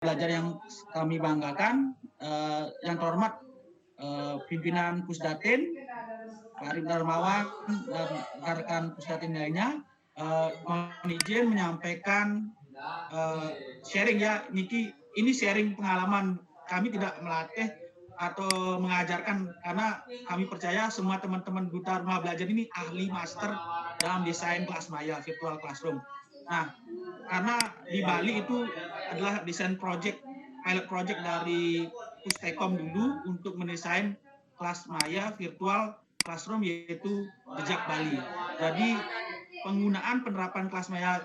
belajar yang kami banggakan, yang terhormat pimpinan Pusdatin, Pak Arif Darmawan dan rekan-rekan Pusdatin lainnya, mohon izin menyampaikan sharing ya, Niki. Ini sharing pengalaman, kami tidak melatih atau mengajarkan, karena kami percaya semua teman-teman Duta Rumah Belajar ini ahli master dalam desain kelas maya virtual classroom. Nah, karena di Bali itu adalah desain pilot project dari Pustekom dulu untuk mendesain kelas maya virtual classroom, yaitu Jejak Bali. Jadi penggunaan penerapan kelas maya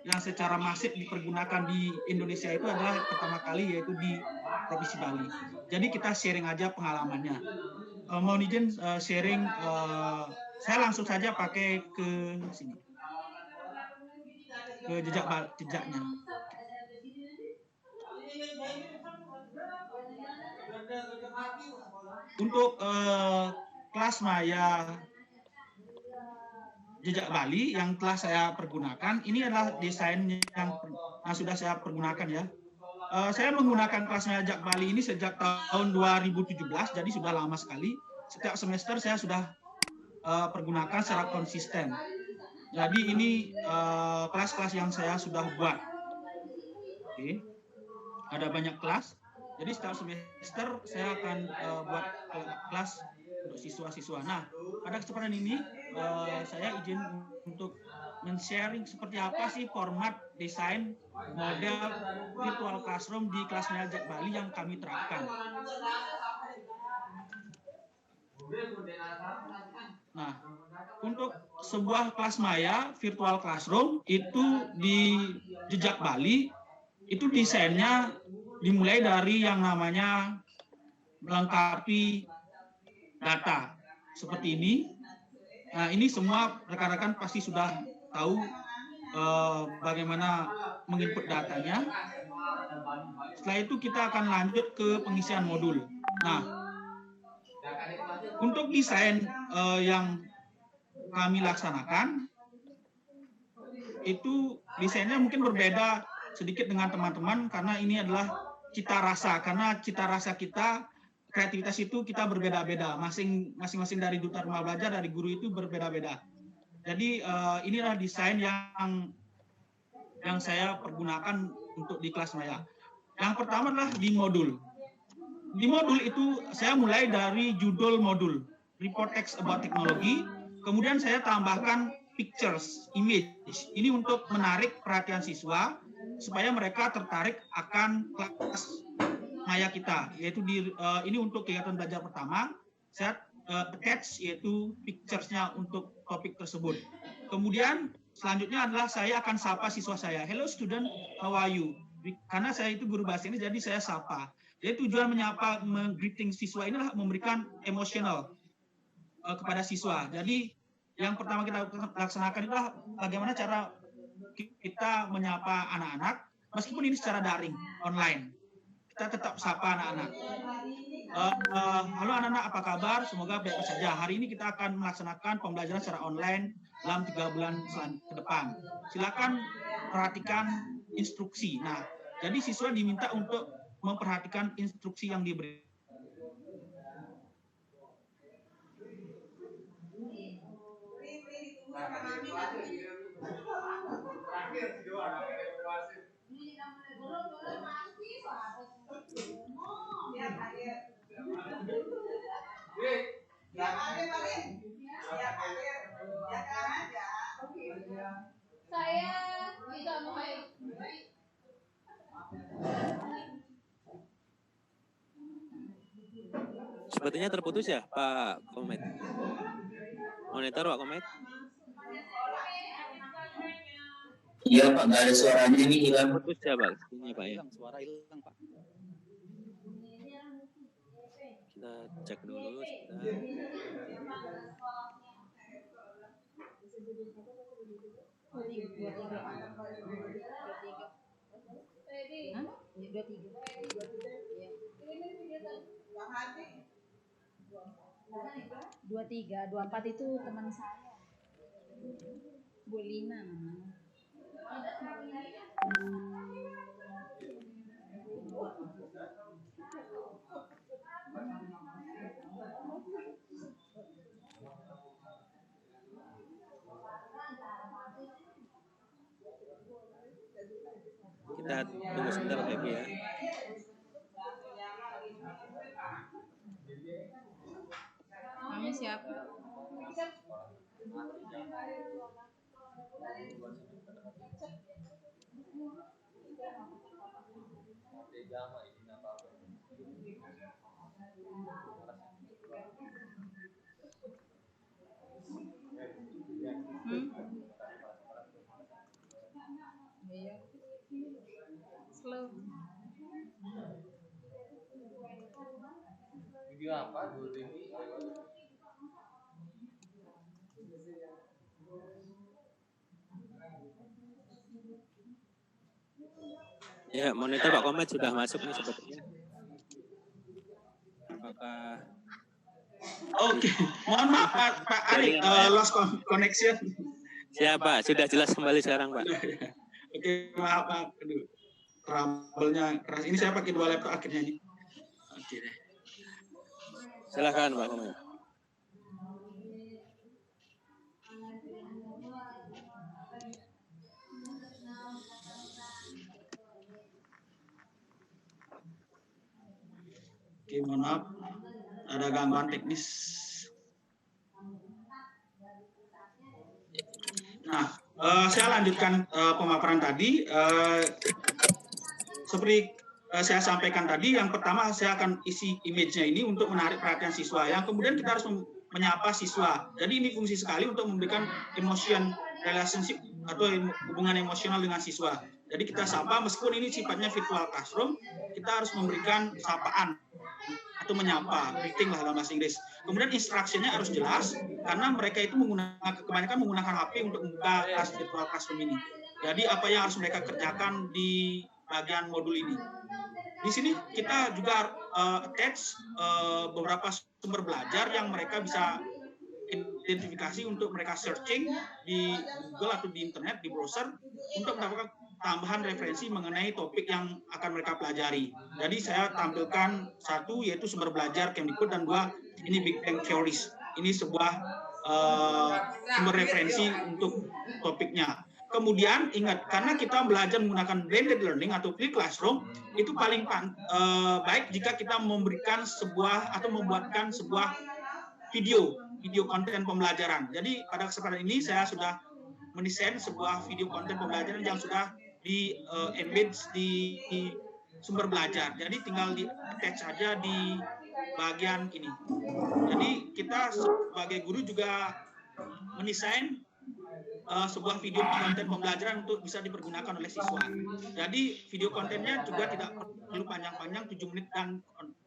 yang secara masif dipergunakan di Indonesia itu adalah pertama kali, yaitu di Provinsi Bali. Jadi kita sharing aja pengalamannya. Mohon izin sharing, saya langsung saja pakai ke sini, ke jejaknya. Untuk kelas maya Jejak Bali yang telah saya pergunakan, ini adalah desain yang sudah saya pergunakan ya. Saya menggunakan kelas maya Jejak Bali ini sejak tahun 2017, jadi sudah lama sekali. Setiap semester saya sudah pergunakan secara konsisten. Jadi ini kelas-kelas yang saya sudah buat. Oke. Ada banyak kelas. Jadi setiap semester saya akan buat kelas untuk siswa-siswa. Nah, pada kesempatan ini saya izin untuk men-sharing seperti apa sih format desain model virtual classroom di kelas maya Jejak Bali yang kami terapkan. Nah, untuk sebuah kelas maya virtual classroom itu di Jejak Bali, itu desainnya dimulai dari yang namanya melengkapi data seperti ini. Nah, ini semua rekan-rekan pasti sudah tahu bagaimana menginput datanya. Setelah itu kita akan lanjut ke pengisian modul. Nah, untuk desain yang kami laksanakan, itu desainnya mungkin berbeda sedikit dengan teman-teman, karena ini adalah cita rasa, karena cita rasa kita, kreativitas itu kita berbeda-beda, masing-masing dari Duta Rumah Belajar, dari guru itu berbeda-beda. Jadi inilah desain yang saya pergunakan untuk di kelas maya. Yang pertama adalah di modul. Di modul itu saya mulai dari judul modul, Report Text About Technology, kemudian saya tambahkan pictures, image. Ini untuk menarik perhatian siswa supaya mereka tertarik akan kelas maya kita, yaitu ini untuk kegiatan belajar pertama. Saya attach yaitu pictures-nya untuk topik tersebut. Kemudian selanjutnya adalah saya akan sapa siswa saya. Hello student, how are you? Karena saya itu guru bahasa Inggris, jadi saya sapa. Jadi tujuan menyapa, greeting siswa inilah memberikan emosional kepada siswa. Jadi yang pertama kita laksanakan adalah bagaimana cara kita menyapa anak-anak, meskipun ini secara daring, online. Kita tetap sapa anak-anak. Halo anak-anak, apa kabar? Semoga baik saja. Hari ini kita akan melaksanakan pembelajaran secara online dalam 3 bulan ke depan. Silakan perhatikan instruksi. Nah, jadi siswa diminta untuk memperhatikan instruksi yang diberi. Saya tidak mau. Sepertinya terputus ya, Pak Komet. Monitor Pak Komet. Iya Pak, nggak ada suaranya, ini hilang. Terputus ya Pak, ini Pak ya. Suara hilang Pak. Kita cek dulu sebentar. Dua tiga, 24 itu teman saya, Bu Lina namanya. Kita tunggu sebentar Bapak Ibu ya. Namanya siapa? Iya. Slow. Video apa? Ya, monitor Pak Komet sudah masuk nih sepertinya. Apakah Oke, mohon maaf Pak Ari, lost connection. siapa? Sudah jelas kembali sekarang Pak. Oke, maaf Pak. Aduh, trouble-nya keras. Ini saya pakai 2 laptop akhirnya ini. Oke deh. Silakan Pak Komet. Oke, mohon maaf. Ada gangguan teknis. Nah, saya lanjutkan pemaparan tadi. Seperti saya sampaikan tadi, yang pertama saya akan isi image-nya ini untuk menarik perhatian siswa. Yang kemudian kita harus menyapa siswa. Jadi ini fungsi sekali untuk memberikan emotion relationship atau hubungan emosional dengan siswa. Jadi kita sapa, meskipun ini sifatnya virtual classroom, kita harus memberikan sapaan atau menyapa, greeting lah dalam bahasa Inggris. Kemudian instruksinya harus jelas, karena mereka itu kebanyakan menggunakan HP untuk membuka kelas virtual classroom ini. Jadi apa yang harus mereka kerjakan di bagian modul ini. Di sini kita juga attach beberapa sumber belajar yang mereka bisa identifikasi untuk mereka searching di Google atau di internet, di browser, untuk mendapatkan tambahan referensi mengenai topik yang akan mereka pelajari. Jadi saya tampilkan satu, yaitu sumber belajar Kemdikbud, dan 2, ini Big Bang Theories. Ini sebuah sumber referensi untuk topiknya. Kemudian ingat, karena kita belajar menggunakan blended learning atau flipped classroom, itu paling baik jika kita memberikan sebuah atau membuatkan sebuah video konten pembelajaran. Jadi pada kesempatan ini saya sudah mendesain sebuah video konten pembelajaran yang sudah di embed di sumber belajar. Jadi tinggal di attach saja di bagian ini. Jadi kita sebagai guru juga mendesain sebuah video konten pembelajaran untuk bisa dipergunakan oleh siswa. Jadi video kontennya juga tidak perlu panjang-panjang, 7 menit, dan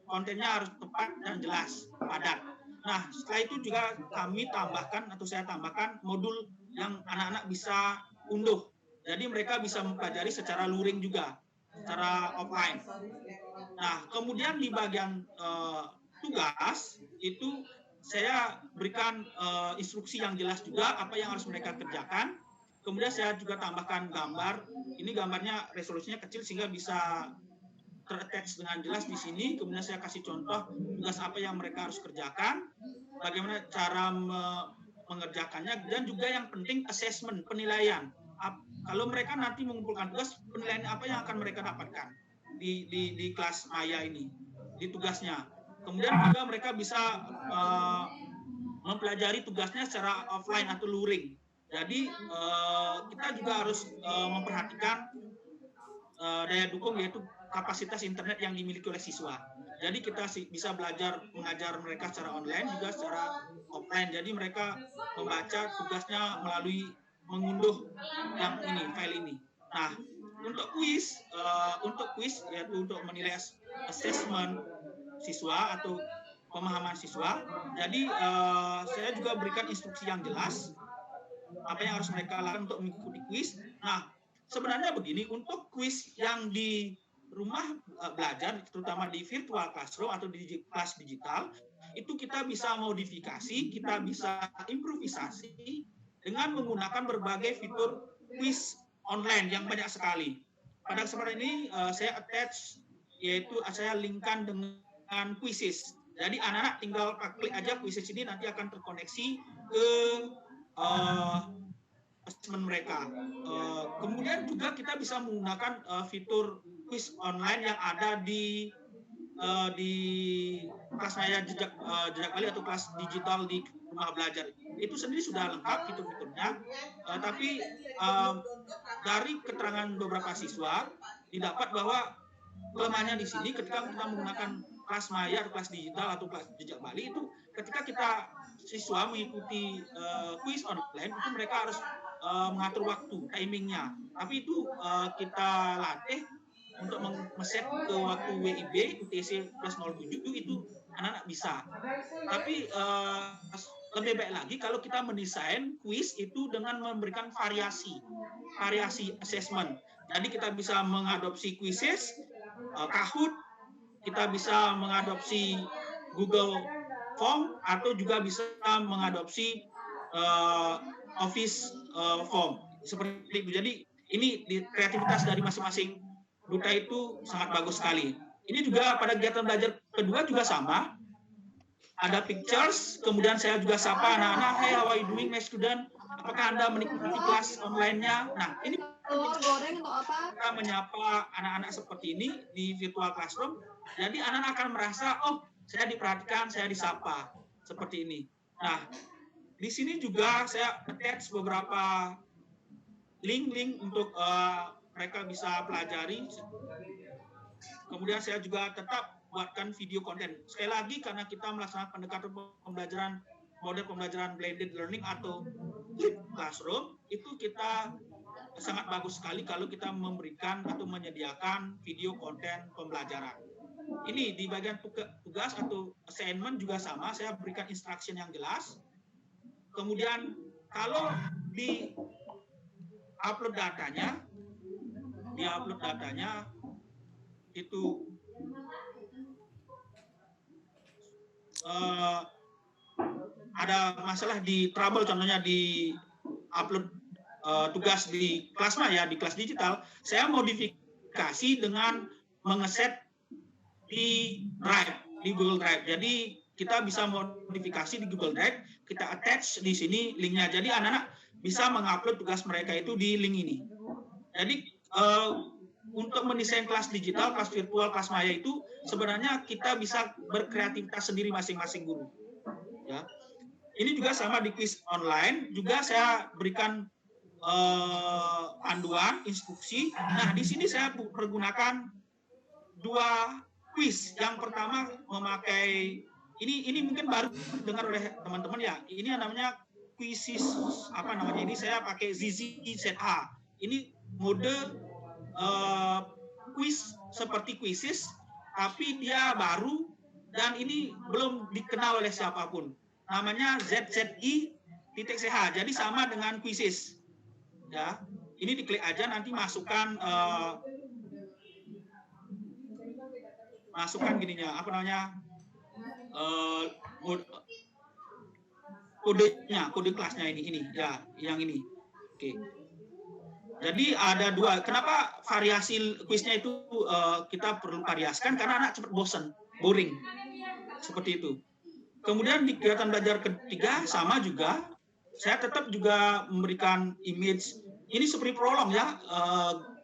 kontennya harus tepat dan jelas, padat. Nah, setelah itu juga kami tambahkan atau saya tambahkan modul yang anak-anak bisa unduh. Jadi mereka bisa mempelajari secara luring juga, secara offline. Nah, kemudian di bagian tugas itu saya berikan instruksi yang jelas juga apa yang harus mereka kerjakan. Kemudian saya juga tambahkan gambar. Ini gambarnya resolusinya kecil sehingga bisa ter-attach dengan jelas di sini. Kemudian saya kasih contoh tugas apa yang mereka harus kerjakan, bagaimana cara mengerjakannya, dan juga yang penting assessment, penilaian. Kalau mereka nanti mengumpulkan tugas, penilaian apa yang akan mereka dapatkan di kelas Maya ini, di tugasnya. Kemudian juga mereka bisa mempelajari tugasnya secara offline atau luring. Jadi kita juga harus memperhatikan daya dukung, yaitu kapasitas internet yang dimiliki oleh siswa. Jadi kita bisa mengajar mereka secara online juga secara offline. Jadi mereka membaca tugasnya melalui mengunduh yang ini, file ini. Nah, untuk kuis yaitu untuk menilai assessment siswa atau pemahaman siswa. Jadi saya juga berikan instruksi yang jelas apa yang harus mereka lakukan untuk mengikuti kuis. Nah, sebenarnya begini, untuk kuis yang di rumah belajar, terutama di virtual classroom atau di kelas digital, itu kita bisa modifikasi, kita bisa improvisasi dengan menggunakan berbagai fitur kuis online yang banyak sekali. Pada kesempatan ini saya attach yaitu saya linkkan dengan quizzes. Jadi anak-anak tinggal klik aja quizzes ini, nanti akan terkoneksi ke assessment mereka. Kemudian juga kita bisa menggunakan fitur quiz online yang ada di kelas maya jejak Bali atau kelas digital di rumah belajar. Itu sendiri sudah lengkap fitur-fiturnya, tapi dari keterangan beberapa siswa didapat bahwa kelemahannya di sini ketika kita menggunakan kelas maya atau kelas digital atau kelas jejak Bali itu, ketika kita siswa mengikuti quiz online itu mereka harus mengatur waktu, timingnya. Tapi itu kita latih untuk men-set ke waktu WIB UTC plus 07 itu anak-anak bisa. Tapi lebih baik lagi kalau kita mendesain quiz itu dengan memberikan variasi assessment. Jadi kita bisa mengadopsi quizzes, Kahoot, kita bisa mengadopsi Google Form, atau juga bisa mengadopsi Office Form seperti itu. Jadi ini kreativitas dari masing-masing duta itu sangat bagus sekali. Ini juga pada kegiatan belajar kedua juga sama. Ada pictures, kemudian saya juga sapa anak-anak, hey, how are you doing, my student? Apakah Anda menikmati kelas online-nya? Nah, ini kita menyapa anak-anak seperti ini di virtual classroom. Jadi anak-anak akan merasa, oh, saya diperhatikan, saya disapa seperti ini. Nah, di sini juga saya attach beberapa link-link untuk mereka bisa pelajari. Kemudian saya juga tetap buatkan video konten. Sekali lagi karena kita melaksanakan pendekatan pembelajaran model pembelajaran blended learning atau flipped classroom, itu kita sangat bagus sekali kalau kita memberikan atau menyediakan video konten pembelajaran. Ini di bagian tugas atau assignment juga sama, saya berikan instruction yang jelas. Kemudian kalau di upload datanya, itu ada masalah di trouble, contohnya di upload tugas di kelas maya, di kelas digital, saya modifikasi dengan mengeset di Drive, di Google Drive. Jadi kita bisa modifikasi di Google Drive, kita attach di sini linknya. Jadi anak-anak bisa mengupload tugas mereka itu di link ini. Jadi untuk mendesain kelas digital, kelas virtual, kelas maya itu sebenarnya kita bisa berkreativitas sendiri masing-masing guru. Ya. Ini juga sama di quiz online, juga saya berikan panduan, instruksi. Nah, di sini saya pergunakan dua quiz. Yang pertama memakai ini mungkin baru dengar oleh teman-teman ya. Ini namanya quizzes ini saya pakai ZZZH. Ini mode quiz seperti quizzes, tapi dia baru dan ini belum dikenal oleh siapapun. Namanya ZZI.ch. Jadi sama dengan quizzes. Ya, ini diklik aja, nanti masukkan gininya, kode kelasnya ini ya, yang ini. Oke. Jadi ada dua. Kenapa variasi kuisnya itu kita perlu variasikan? Karena anak cepat bosan, boring, seperti itu. Kemudian di kegiatan belajar ketiga sama juga, saya tetap juga memberikan image. Ini seperti prolog ya,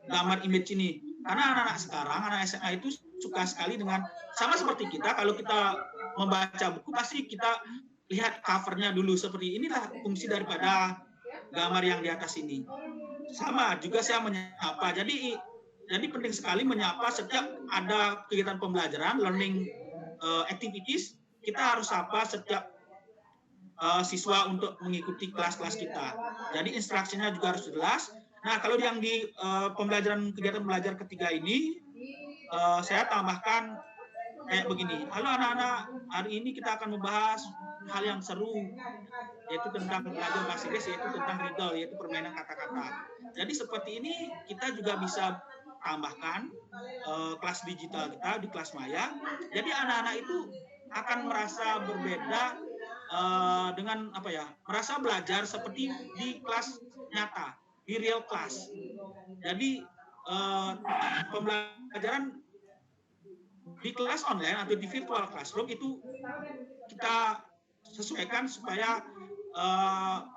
gambar image ini. Karena anak-anak sekarang, anak SMA itu suka sekali dengan, sama seperti kita, kalau kita membaca buku pasti kita lihat covernya dulu. Seperti inilah fungsi daripada gambar yang di atas ini. Sama juga saya menyapa. Jadi penting sekali menyapa setiap ada kegiatan pembelajaran, learning activities, kita harus sapa setiap siswa untuk mengikuti kelas-kelas kita. Jadi instruksinya juga harus jelas. Nah, kalau yang di kegiatan belajar ketiga ini, saya tambahkan kayak begini. Halo anak-anak, hari ini kita akan membahas hal yang seru, yaitu tentang belajar bahasa Inggris, yaitu tentang riddle, yaitu permainan kata-kata. Jadi seperti ini kita juga bisa tambahkan kelas digital kita di kelas maya. Jadi anak-anak itu akan merasa berbeda dengan merasa belajar seperti di kelas nyata, di real class. Jadi pembelajaran di kelas online atau di virtual classroom itu kita sesuaikan supaya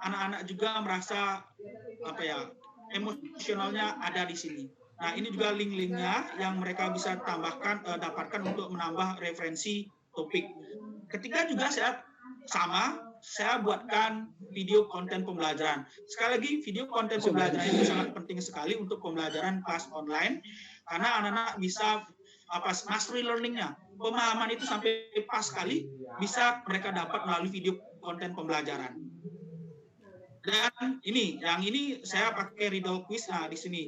anak-anak juga merasa emosionalnya ada di sini. Nah, ini juga link-linknya yang mereka bisa dapatkan untuk menambah referensi topik. Ketiga juga saya buatkan video konten pembelajaran. Sekali lagi, video konten pembelajaran itu sangat penting sekali untuk pembelajaran kelas online, karena anak-anak bisa mastery learning-nya, pemahaman itu sampai pas sekali bisa mereka dapat melalui video konten pembelajaran. Dan yang ini saya pakai riddle quiz di sini.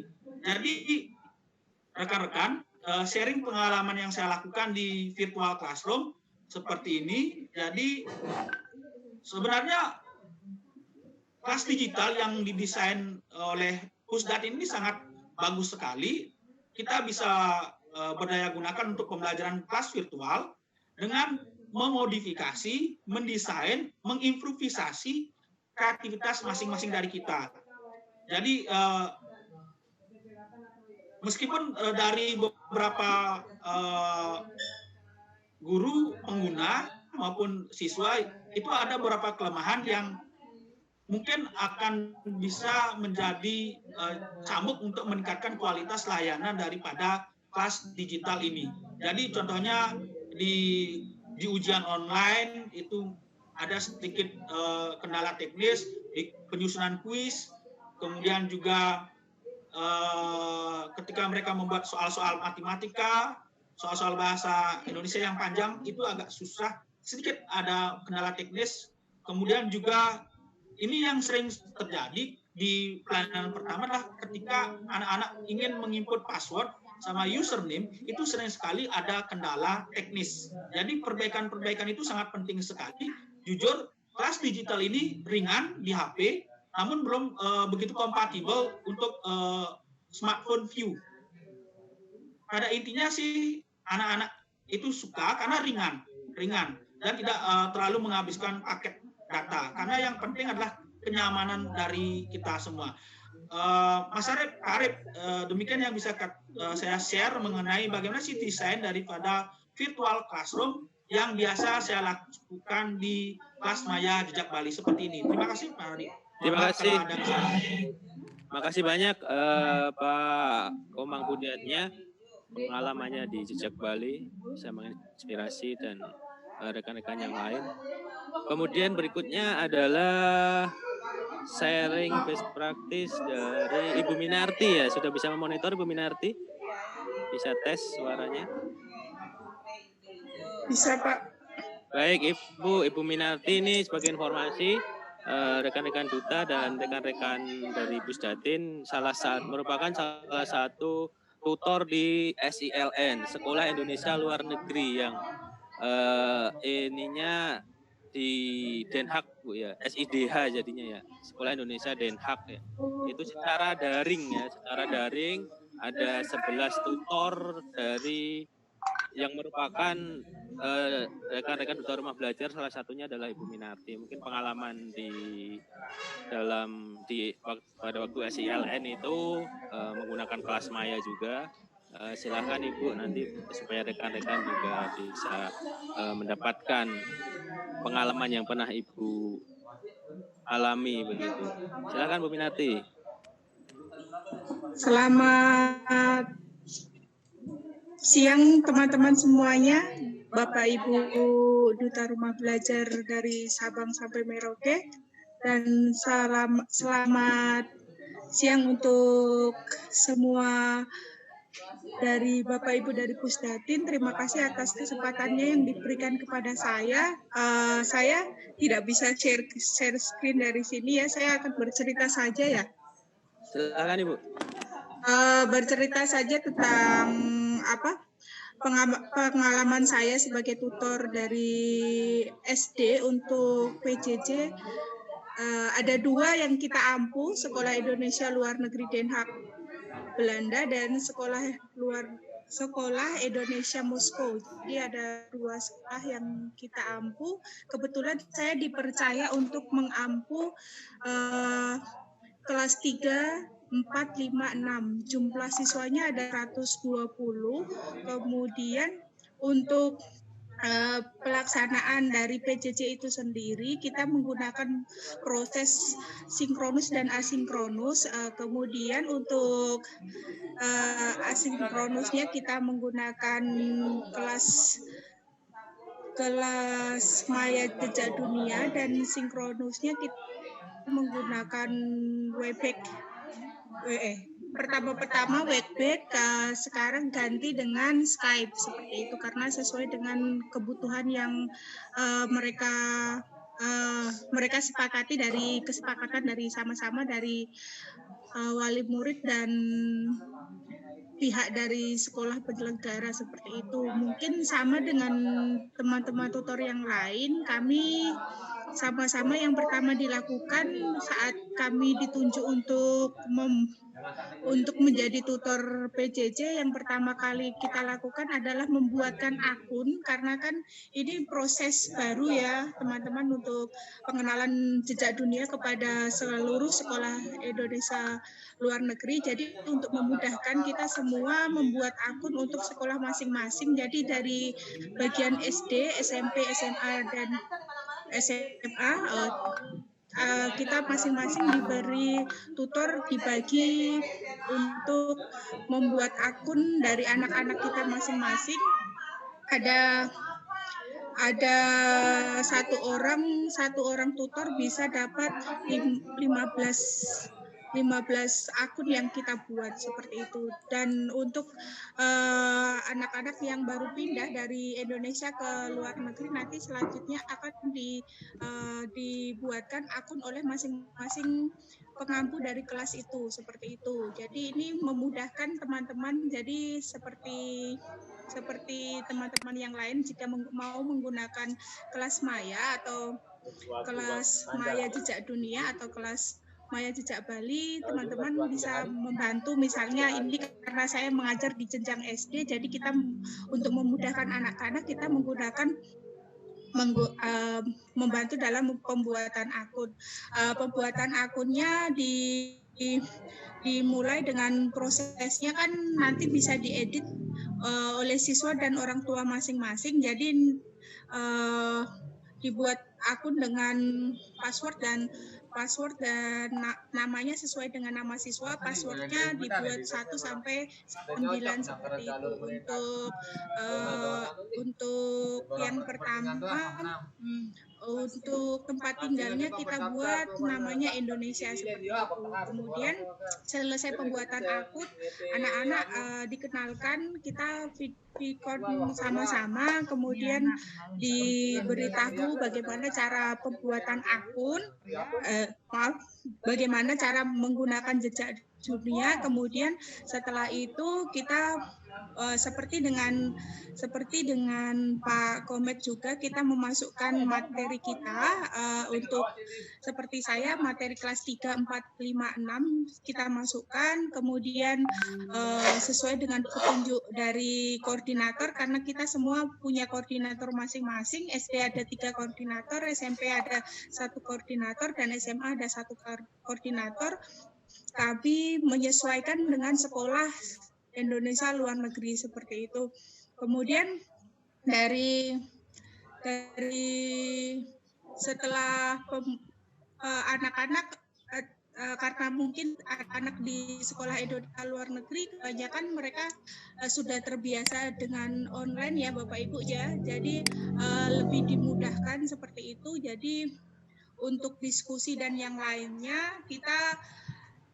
Jadi rekan-rekan, sharing pengalaman yang saya lakukan di virtual classroom seperti ini. Jadi sebenarnya kelas digital yang didesain oleh Pusdatin ini sangat bagus sekali. Kita bisa berdaya gunakan untuk pembelajaran kelas virtual dengan memodifikasi, mendesain, mengimprovisasi kreativitas masing-masing dari kita. Jadi meskipun dari beberapa guru pengguna maupun siswa itu ada beberapa kelemahan yang mungkin akan bisa menjadi cambuk untuk meningkatkan kualitas layanan daripada kelas digital ini. Jadi contohnya di ujian online itu ada sedikit kendala teknis di penyusunan kuis, kemudian juga ketika mereka membuat soal-soal matematika, soal-soal bahasa Indonesia yang panjang itu agak susah, sedikit ada kendala teknis. Kemudian juga ini yang sering terjadi di pelayanan pertama adalah ketika anak-anak ingin menginput password sama username, itu sering sekali ada kendala teknis. Jadi perbaikan-perbaikan itu sangat penting sekali. Jujur, kelas digital ini ringan di HP, namun belum begitu kompatibel untuk smartphone view. Pada intinya sih anak-anak itu suka karena ringan dan tidak terlalu menghabiskan paket data. Karena yang penting adalah kenyamanan dari kita semua. Mas Arif, demikian yang bisa saya share mengenai bagaimana sih desain daripada virtual classroom yang biasa saya lakukan di kelas Maya Jejak Bali seperti ini. Terima kasih Pak Arif. Terima kasih. Terima kasih banyak Pak Komang Budiatnya, pengalamannya di Jejak Bali bisa menginspirasi dan rekan-rekan yang lain. Kemudian berikutnya adalah sharing best practice dari Ibu Minarti ya. Sudah bisa memonitor Ibu Minarti? Bisa tes suaranya? Bisa Pak. Baik Ibu Minarti, ini sebagai informasi rekan-rekan duta dan rekan-rekan dari Pusdatin merupakan salah satu tutor di SILN, Sekolah Indonesia Luar Negeri, yang ininya di Den Haag Bu ya, SIDH jadinya ya, Sekolah Indonesia Den Haag ya. Itu secara daring ada 11 tutor dari yang merupakan rekan-rekan duta rumah belajar, salah satunya adalah Ibu Minarti. Mungkin pengalaman pada waktu SILN itu menggunakan kelas Maya juga. Silakan Ibu nanti supaya rekan-rekan juga bisa mendapatkan pengalaman yang pernah Ibu alami begitu. Silakan Bu Minarti. Selamat siang teman-teman semuanya, Bapak Ibu Duta Rumah Belajar dari Sabang sampai Merauke, dan selamat siang untuk semua dari Bapak Ibu dari Pusdatin. Terima kasih atas kesempatannya yang diberikan kepada saya. Saya tidak bisa share screen dari sini ya, saya akan bercerita saja ya. Silakan Ibu. Bercerita saja tentang pengalaman saya sebagai tutor dari SD untuk PJJ. Ada 2 yang kita ampu, Sekolah Indonesia Luar Negeri Den Haag Belanda dan Sekolah Indonesia Moskow. Jadi ada 2 sekolah yang kita ampu. Kebetulan saya dipercaya untuk mengampu kelas 3, 4, 5, 6. Jumlah siswanya ada 120. Kemudian untuk pelaksanaan dari PJJ itu sendiri, kita menggunakan proses sinkronus dan asinkronus. Kemudian untuk asinkronusnya kita menggunakan kelas Maya Jejak Dunia, dan sinkronusnya kita menggunakan Webex. Pertama Webex, sekarang ganti dengan Skype seperti itu karena sesuai dengan kebutuhan yang mereka sepakati dari kesepakatan dari sama-sama dari wali murid dan pihak dari sekolah penyelenggara seperti itu. Mungkin sama dengan teman-teman tutor yang lain, kami sama-sama yang pertama dilakukan saat kami ditunjuk untuk menjadi tutor PJJ, yang pertama kali kita lakukan adalah membuatkan akun, karena kan ini proses baru ya teman-teman untuk pengenalan jejak dunia kepada seluruh sekolah Indonesia luar negeri. Jadi untuk memudahkan kita semua membuat akun untuk sekolah masing-masing. Jadi dari bagian SD, SMP, SMA, dan SMA, kita masing-masing diberi tutor, dibagi untuk membuat akun dari anak-anak kita masing-masing. Ada satu orang tutor bisa dapat 15 akun yang kita buat seperti itu. Dan untuk anak-anak yang baru pindah dari Indonesia ke luar negeri, nanti selanjutnya akan dibuatkan akun oleh masing-masing pengampu dari kelas itu seperti itu. Jadi ini memudahkan teman-teman. Jadi seperti teman-teman yang lain, jika mau menggunakan kelas Maya atau kelas Maya Jejak Dunia atau kelas Maya Jejak Bali, teman-teman bisa membantu. Misalnya ini karena saya mengajar di jenjang SD, jadi kita untuk memudahkan anak-anak kita menggunakan membantu dalam pembuatan akun. Pembuatan akunnya dimulai dengan prosesnya kan nanti bisa diedit oleh siswa dan orang tua masing-masing. Jadi dibuat akun dengan password dan namanya sesuai dengan nama siswa. Passwordnya dibuat 1 sampai 9 seperti itu. Untuk yang pertama, untuk tempat tinggalnya kita buat namanya Indonesia seperti itu. Kemudian selesai pembuatan akun, anak-anak dikenalkan, kita video sama-sama, kemudian diberitahu bagaimana cara pembuatan akun, bagaimana cara menggunakan jejak dunia. Kemudian setelah itu kita seperti dengan Pak Komet juga, kita memasukkan materi kita untuk seperti saya materi kelas 3, 4, 5, 6 kita masukkan. Kemudian sesuai dengan petunjuk dari koordinator, karena kita semua punya koordinator masing-masing. SD ada 3 koordinator, SMP ada 1 koordinator, dan SMA ada 1 koordinator. Kami menyesuaikan dengan sekolah Indonesia luar negeri seperti itu. Kemudian dari setelah anak-anak karena mungkin anak-anak di sekolah Indonesia luar negeri kebanyakan mereka sudah terbiasa dengan online ya Bapak Ibu ya. Jadi lebih dimudahkan seperti itu. Jadi untuk diskusi dan yang lainnya kita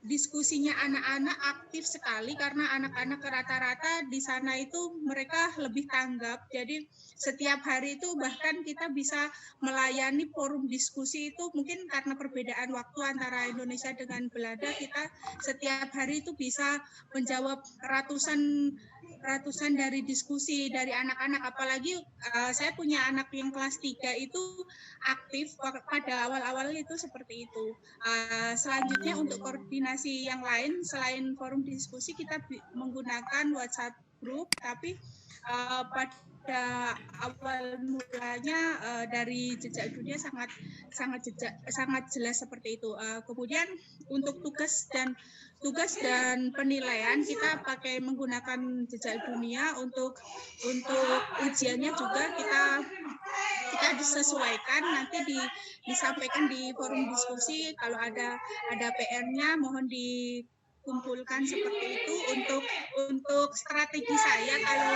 diskusinya anak-anak aktif sekali, karena anak-anak rata-rata di sana itu mereka lebih tanggap. Jadi setiap hari itu bahkan kita bisa melayani forum diskusi itu, mungkin karena perbedaan waktu antara Indonesia dengan Belanda, kita setiap hari itu bisa menjawab ratusan dari diskusi dari anak-anak. Apalagi saya punya anak yang kelas 3 itu aktif pada awal-awal itu seperti itu. Selanjutnya untuk koordinasi yang lain selain forum diskusi, kita menggunakan WhatsApp group, tapi pada pada awal mulanya dari jejak dunia sangat jelas seperti itu. Kemudian untuk tugas dan penilaian kita pakai menggunakan jejak dunia. Untuk ujiannya juga kita disesuaikan, nanti disampaikan di forum diskusi. Kalau ada PR-nya mohon dikumpulkan seperti itu. Untuk strategi saya, kalau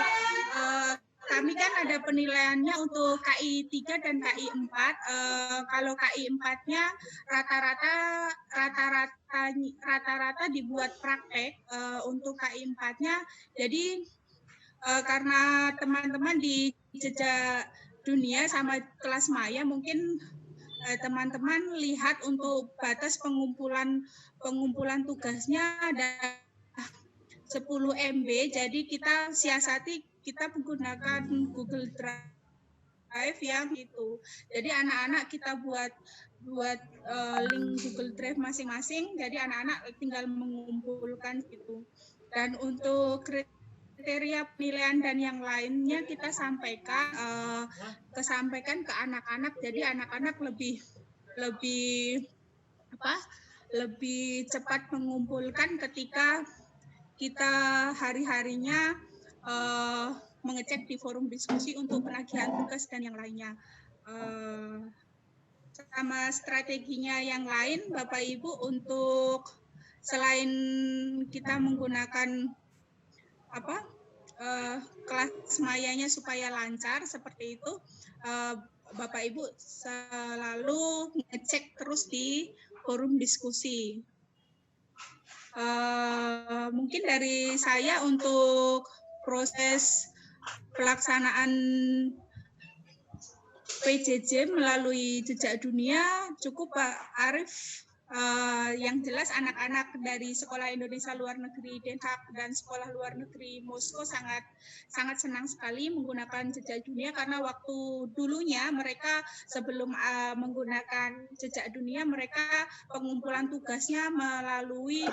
kami kan ada penilaiannya untuk KI 3 dan KI 4. Kalau KI 4-nya rata-rata dibuat praktek. Untuk KI 4-nya, jadi karena teman-teman di jejak dunia sama kelas maya mungkin teman-teman lihat untuk batas pengumpulan tugasnya ada 10 MB, jadi kita siasati, kita menggunakan Google Drive yang itu. Jadi anak-anak kita buat link Google Drive masing-masing, jadi anak-anak tinggal mengumpulkan gitu. Dan untuk kriteria penilaian dan yang lainnya kita sampaikan ke anak-anak, jadi anak-anak lebih cepat mengumpulkan ketika kita hari-harinya mengecek di forum diskusi untuk penagihan tugas dan yang lainnya. Sama strateginya yang lain, Bapak Ibu, untuk selain kita menggunakan kelas mayanya supaya lancar seperti itu, Bapak Ibu selalu ngecek terus di forum diskusi. Mungkin dari saya untuk proses pelaksanaan PJJ melalui jejak dunia cukup, Pak Arief. Yang jelas anak-anak dari Sekolah Indonesia Luar Negeri Den Haag dan Sekolah Luar Negeri Moskow sangat senang sekali menggunakan jejak dunia, karena waktu dulunya mereka sebelum menggunakan jejak dunia, mereka pengumpulan tugasnya melalui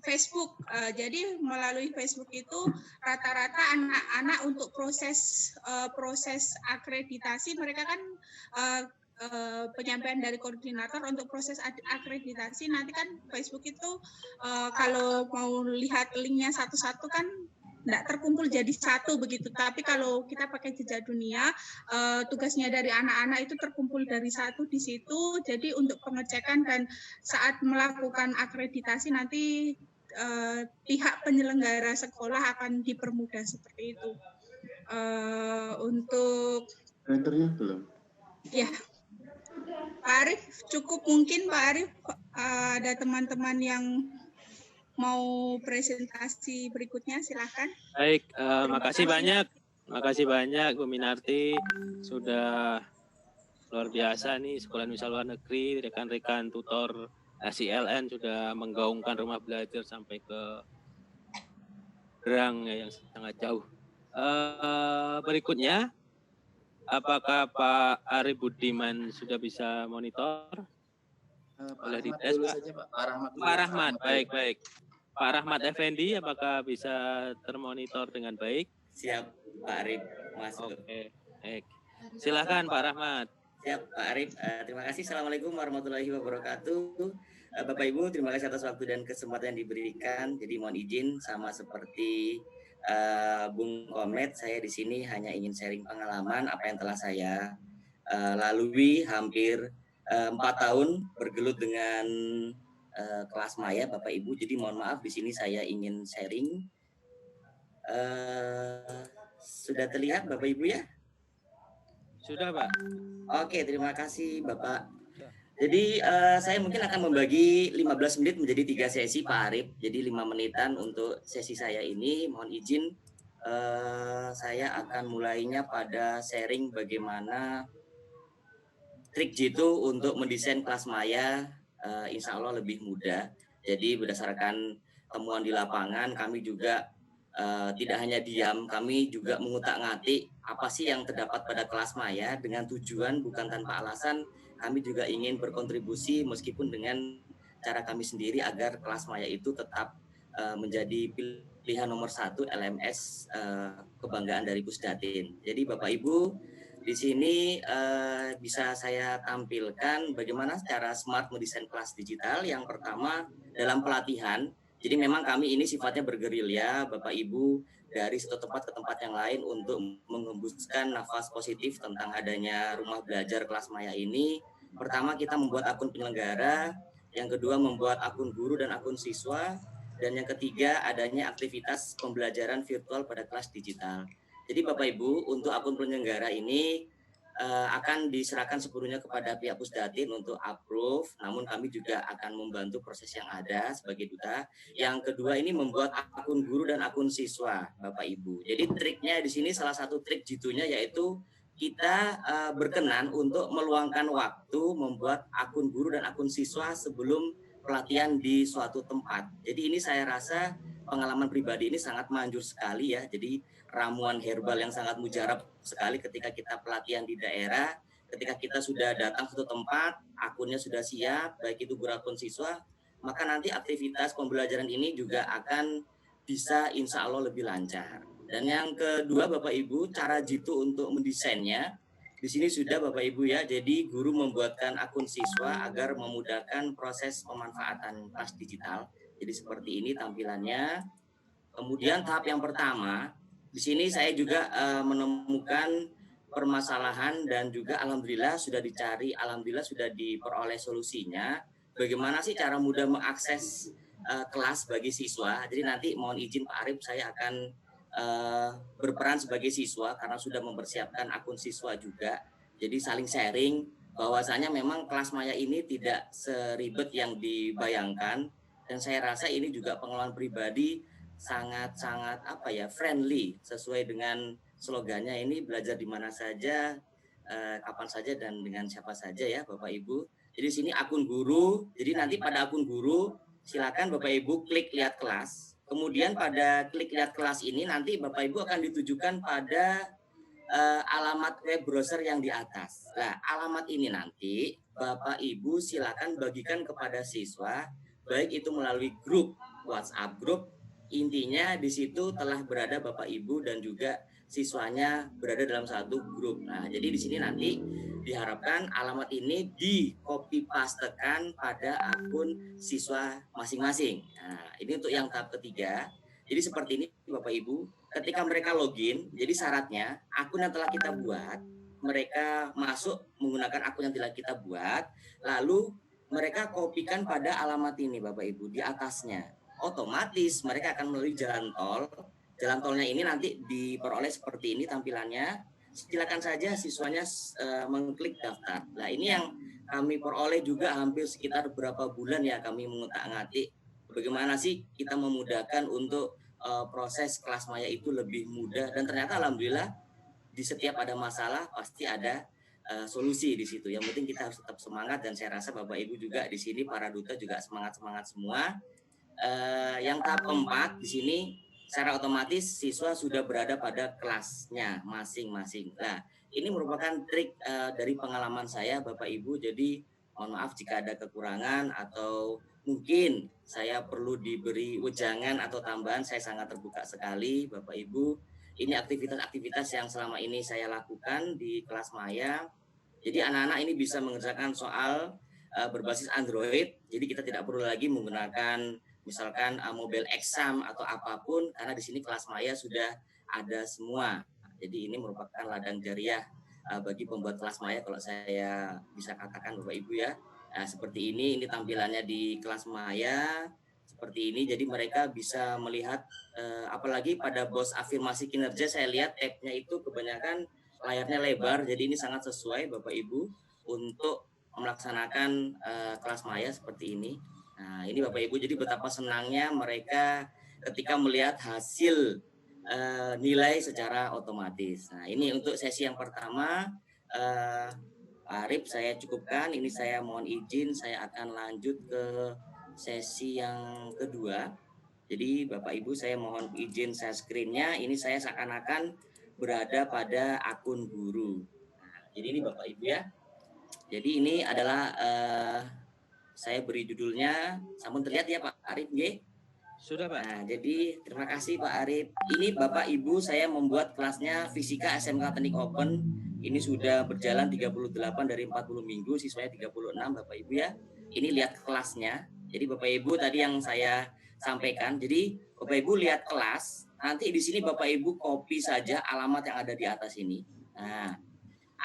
Facebook. Jadi melalui Facebook itu rata-rata anak-anak untuk proses akreditasi, mereka kan penyampaian dari koordinator untuk proses akreditasi. Nanti kan Facebook itu kalau mau lihat linknya satu-satu kan tidak terkumpul jadi satu begitu. Tapi kalau kita pakai jejak dunia, tugasnya dari anak-anak itu terkumpul dari satu di situ. Jadi untuk pengecekan dan saat melakukan akreditasi nanti pihak penyelenggara sekolah akan dipermudah seperti itu. Untuk printernya belum? Ya, Pak Arief, cukup mungkin Pak Arief, ada teman-teman yang mau presentasi berikutnya, silakan. Baik, makasih banyak Bu Minarti, sudah luar biasa nih Sekolah Indonesia Luar Negeri, rekan-rekan tutor SILN sudah menggaungkan rumah belajar sampai ke Gerang yang sangat jauh. Berikutnya, apakah Pak Ari Budiman sudah bisa monitor? Boleh dites, Pak. Pak Rahmat, baik. Pak Rahmat Effendi, apakah bisa termonitor dengan baik? Siap, Pak Arif. Masuk. Oke, baik. Silakan Pak Rahmat. Siap, Pak Arif. Terima kasih. Assalamualaikum warahmatullahi wabarakatuh. Bapak Ibu, terima kasih atas waktu dan kesempatan yang diberikan. Jadi mohon izin, sama seperti Bung Komet, saya di sini hanya ingin sharing pengalaman apa yang telah saya lalui hampir 4 tahun bergelut dengan kelas maya, Bapak Ibu. Jadi mohon maaf, di sini saya ingin sharing. Sudah terlihat Bapak Ibu ya? Sudah, Pak. Oke, terima kasih Bapak. Jadi saya mungkin akan membagi 15 menit menjadi 3 sesi Pak Arif. Jadi 5 menitan untuk sesi saya ini. Mohon izin saya akan mulainya pada sharing bagaimana trik jitu untuk mendesain kelas maya, insya Allah lebih mudah. Jadi berdasarkan temuan di lapangan, kami juga tidak hanya diam, kami juga mengutak-ngatik apa sih yang terdapat pada kelas maya dengan tujuan bukan tanpa alasan. Kami juga ingin berkontribusi meskipun dengan cara kami sendiri agar kelas maya itu tetap menjadi pilihan pilihan nomor 1 LMS kebanggaan dari Pusdatin. Jadi Bapak Ibu, di sini bisa saya tampilkan bagaimana cara smart mendesain kelas digital. Yang pertama dalam pelatihan. Jadi memang kami ini sifatnya bergerilya, Bapak Ibu, dari satu tempat ke tempat yang lain untuk mengembuskan nafas positif tentang adanya rumah belajar kelas maya ini. Pertama kita membuat akun penyelenggara, yang kedua membuat akun guru dan akun siswa, dan yang ketiga adanya aktivitas pembelajaran virtual pada kelas digital. Jadi Bapak Ibu, untuk akun penyelenggara ini akan diserahkan sepenuhnya kepada pihak Pusdatin untuk approve, namun kami juga akan membantu proses yang ada sebagai duta. Yang kedua ini membuat akun guru dan akun siswa, Bapak Ibu. Jadi triknya di sini salah satu trik jitunya yaitu kita berkenan untuk meluangkan waktu membuat akun guru dan akun siswa sebelum pelatihan di suatu tempat. Jadi ini saya rasa pengalaman pribadi ini sangat manjur sekali ya. Jadi ramuan herbal yang sangat mujarab sekali ketika kita pelatihan di daerah, ketika kita sudah datang ke suatu tempat, akunnya sudah siap, baik itu guru akun siswa, maka nanti aktivitas pembelajaran ini juga akan bisa insya Allah lebih lancar. Dan yang kedua Bapak Ibu, cara jitu untuk mendesainnya, di sini sudah Bapak Ibu ya, jadi guru membuatkan akun siswa agar memudahkan proses pemanfaatan kelas digital. Jadi seperti ini tampilannya. Kemudian tahap yang pertama, di sini saya juga menemukan permasalahan dan juga alhamdulillah sudah dicari, alhamdulillah sudah diperoleh solusinya. Bagaimana sih cara mudah mengakses kelas bagi siswa? Jadi nanti mohon izin Pak Arif, saya akan berperan sebagai siswa karena sudah mempersiapkan akun siswa juga. Jadi saling sharing bahwasanya memang kelas maya ini tidak seribet yang dibayangkan, dan saya rasa ini juga pengalaman pribadi sangat-sangat friendly, sesuai dengan slogannya ini belajar di mana saja, kapan saja dan dengan siapa saja ya Bapak Ibu. Jadi sini akun guru, jadi nanti pada akun guru silakan Bapak Ibu klik lihat kelas. Kemudian pada klik lihat kelas ini nanti Bapak Ibu akan ditujukan pada alamat web browser yang di atas. Nah, alamat ini nanti Bapak Ibu silakan bagikan kepada siswa, baik itu melalui grup WhatsApp grup. Intinya di situ telah berada Bapak Ibu dan juga siswanya berada dalam satu grup. Nah, jadi di sini nanti diharapkan alamat ini di copy pastekan pada akun siswa masing-masing. Nah, ini untuk yang tahap ketiga. Jadi seperti ini Bapak Ibu, ketika mereka login, jadi syaratnya akun yang telah kita buat, mereka masuk menggunakan akun yang telah kita buat, lalu mereka kopikan pada alamat ini Bapak Ibu di atasnya. Otomatis mereka akan melalui jalan tol. Jalan tolnya ini nanti diperoleh seperti ini tampilannya. Silakan saja siswanya mengklik daftar. Nah, ini yang kami peroleh juga hampir sekitar berapa bulan ya kami mengutak-ngatik bagaimana sih kita memudahkan untuk proses kelas maya itu lebih mudah, dan ternyata alhamdulillah di setiap ada masalah pasti ada solusi di situ. Yang penting kita harus tetap semangat, dan saya rasa Bapak Ibu juga di sini para duta juga semangat semua. Yang tahap keempat di sini secara otomatis siswa sudah berada pada kelasnya masing-masing. Nah, ini merupakan trik dari pengalaman saya Bapak Ibu. Jadi mohon maaf jika ada kekurangan atau mungkin saya perlu diberi wejangan atau tambahan, saya sangat terbuka sekali Bapak Ibu. Ini aktivitas-aktivitas yang selama ini saya lakukan di kelas maya. Jadi anak-anak ini bisa mengerjakan soal berbasis Android. Jadi kita tidak perlu lagi menggunakan misalkan mobile exam atau apapun, karena di sini kelas maya sudah ada semua. Jadi ini merupakan ladang jariah bagi pembuat kelas maya kalau saya bisa katakan Bapak Ibu ya. Nah, seperti ini tampilannya di kelas maya seperti ini. Jadi mereka bisa melihat apalagi pada bos afirmasi kinerja, saya lihat tab-nya itu kebanyakan layarnya lebar. Jadi ini sangat sesuai Bapak Ibu untuk melaksanakan kelas maya seperti ini. Nah, ini Bapak Ibu, jadi betapa senangnya mereka ketika melihat hasil nilai secara otomatis. Nah, ini untuk sesi yang pertama. Pak Arif, saya cukupkan. Ini saya mohon izin, saya akan lanjut ke sesi yang kedua. Jadi Bapak Ibu, saya mohon izin share screen-nya. Ini saya seakan-akan berada pada akun guru. Nah, jadi ini Bapak Ibu ya. Jadi ini adalah saya beri judulnya, sampun terlihat ya Pak Arif, nggih? Sudah, Pak. Nah, jadi terima kasih Pak Arif. Ini Bapak Ibu saya membuat kelasnya Fisika SMK Teknik Open. Ini sudah berjalan 38 dari 40 minggu, siswanya 36 Bapak Ibu ya. Ini lihat kelasnya. Jadi Bapak Ibu tadi yang saya sampaikan. Jadi Bapak Ibu lihat kelas, nanti di sini Bapak Ibu copy saja alamat yang ada di atas ini. Nah,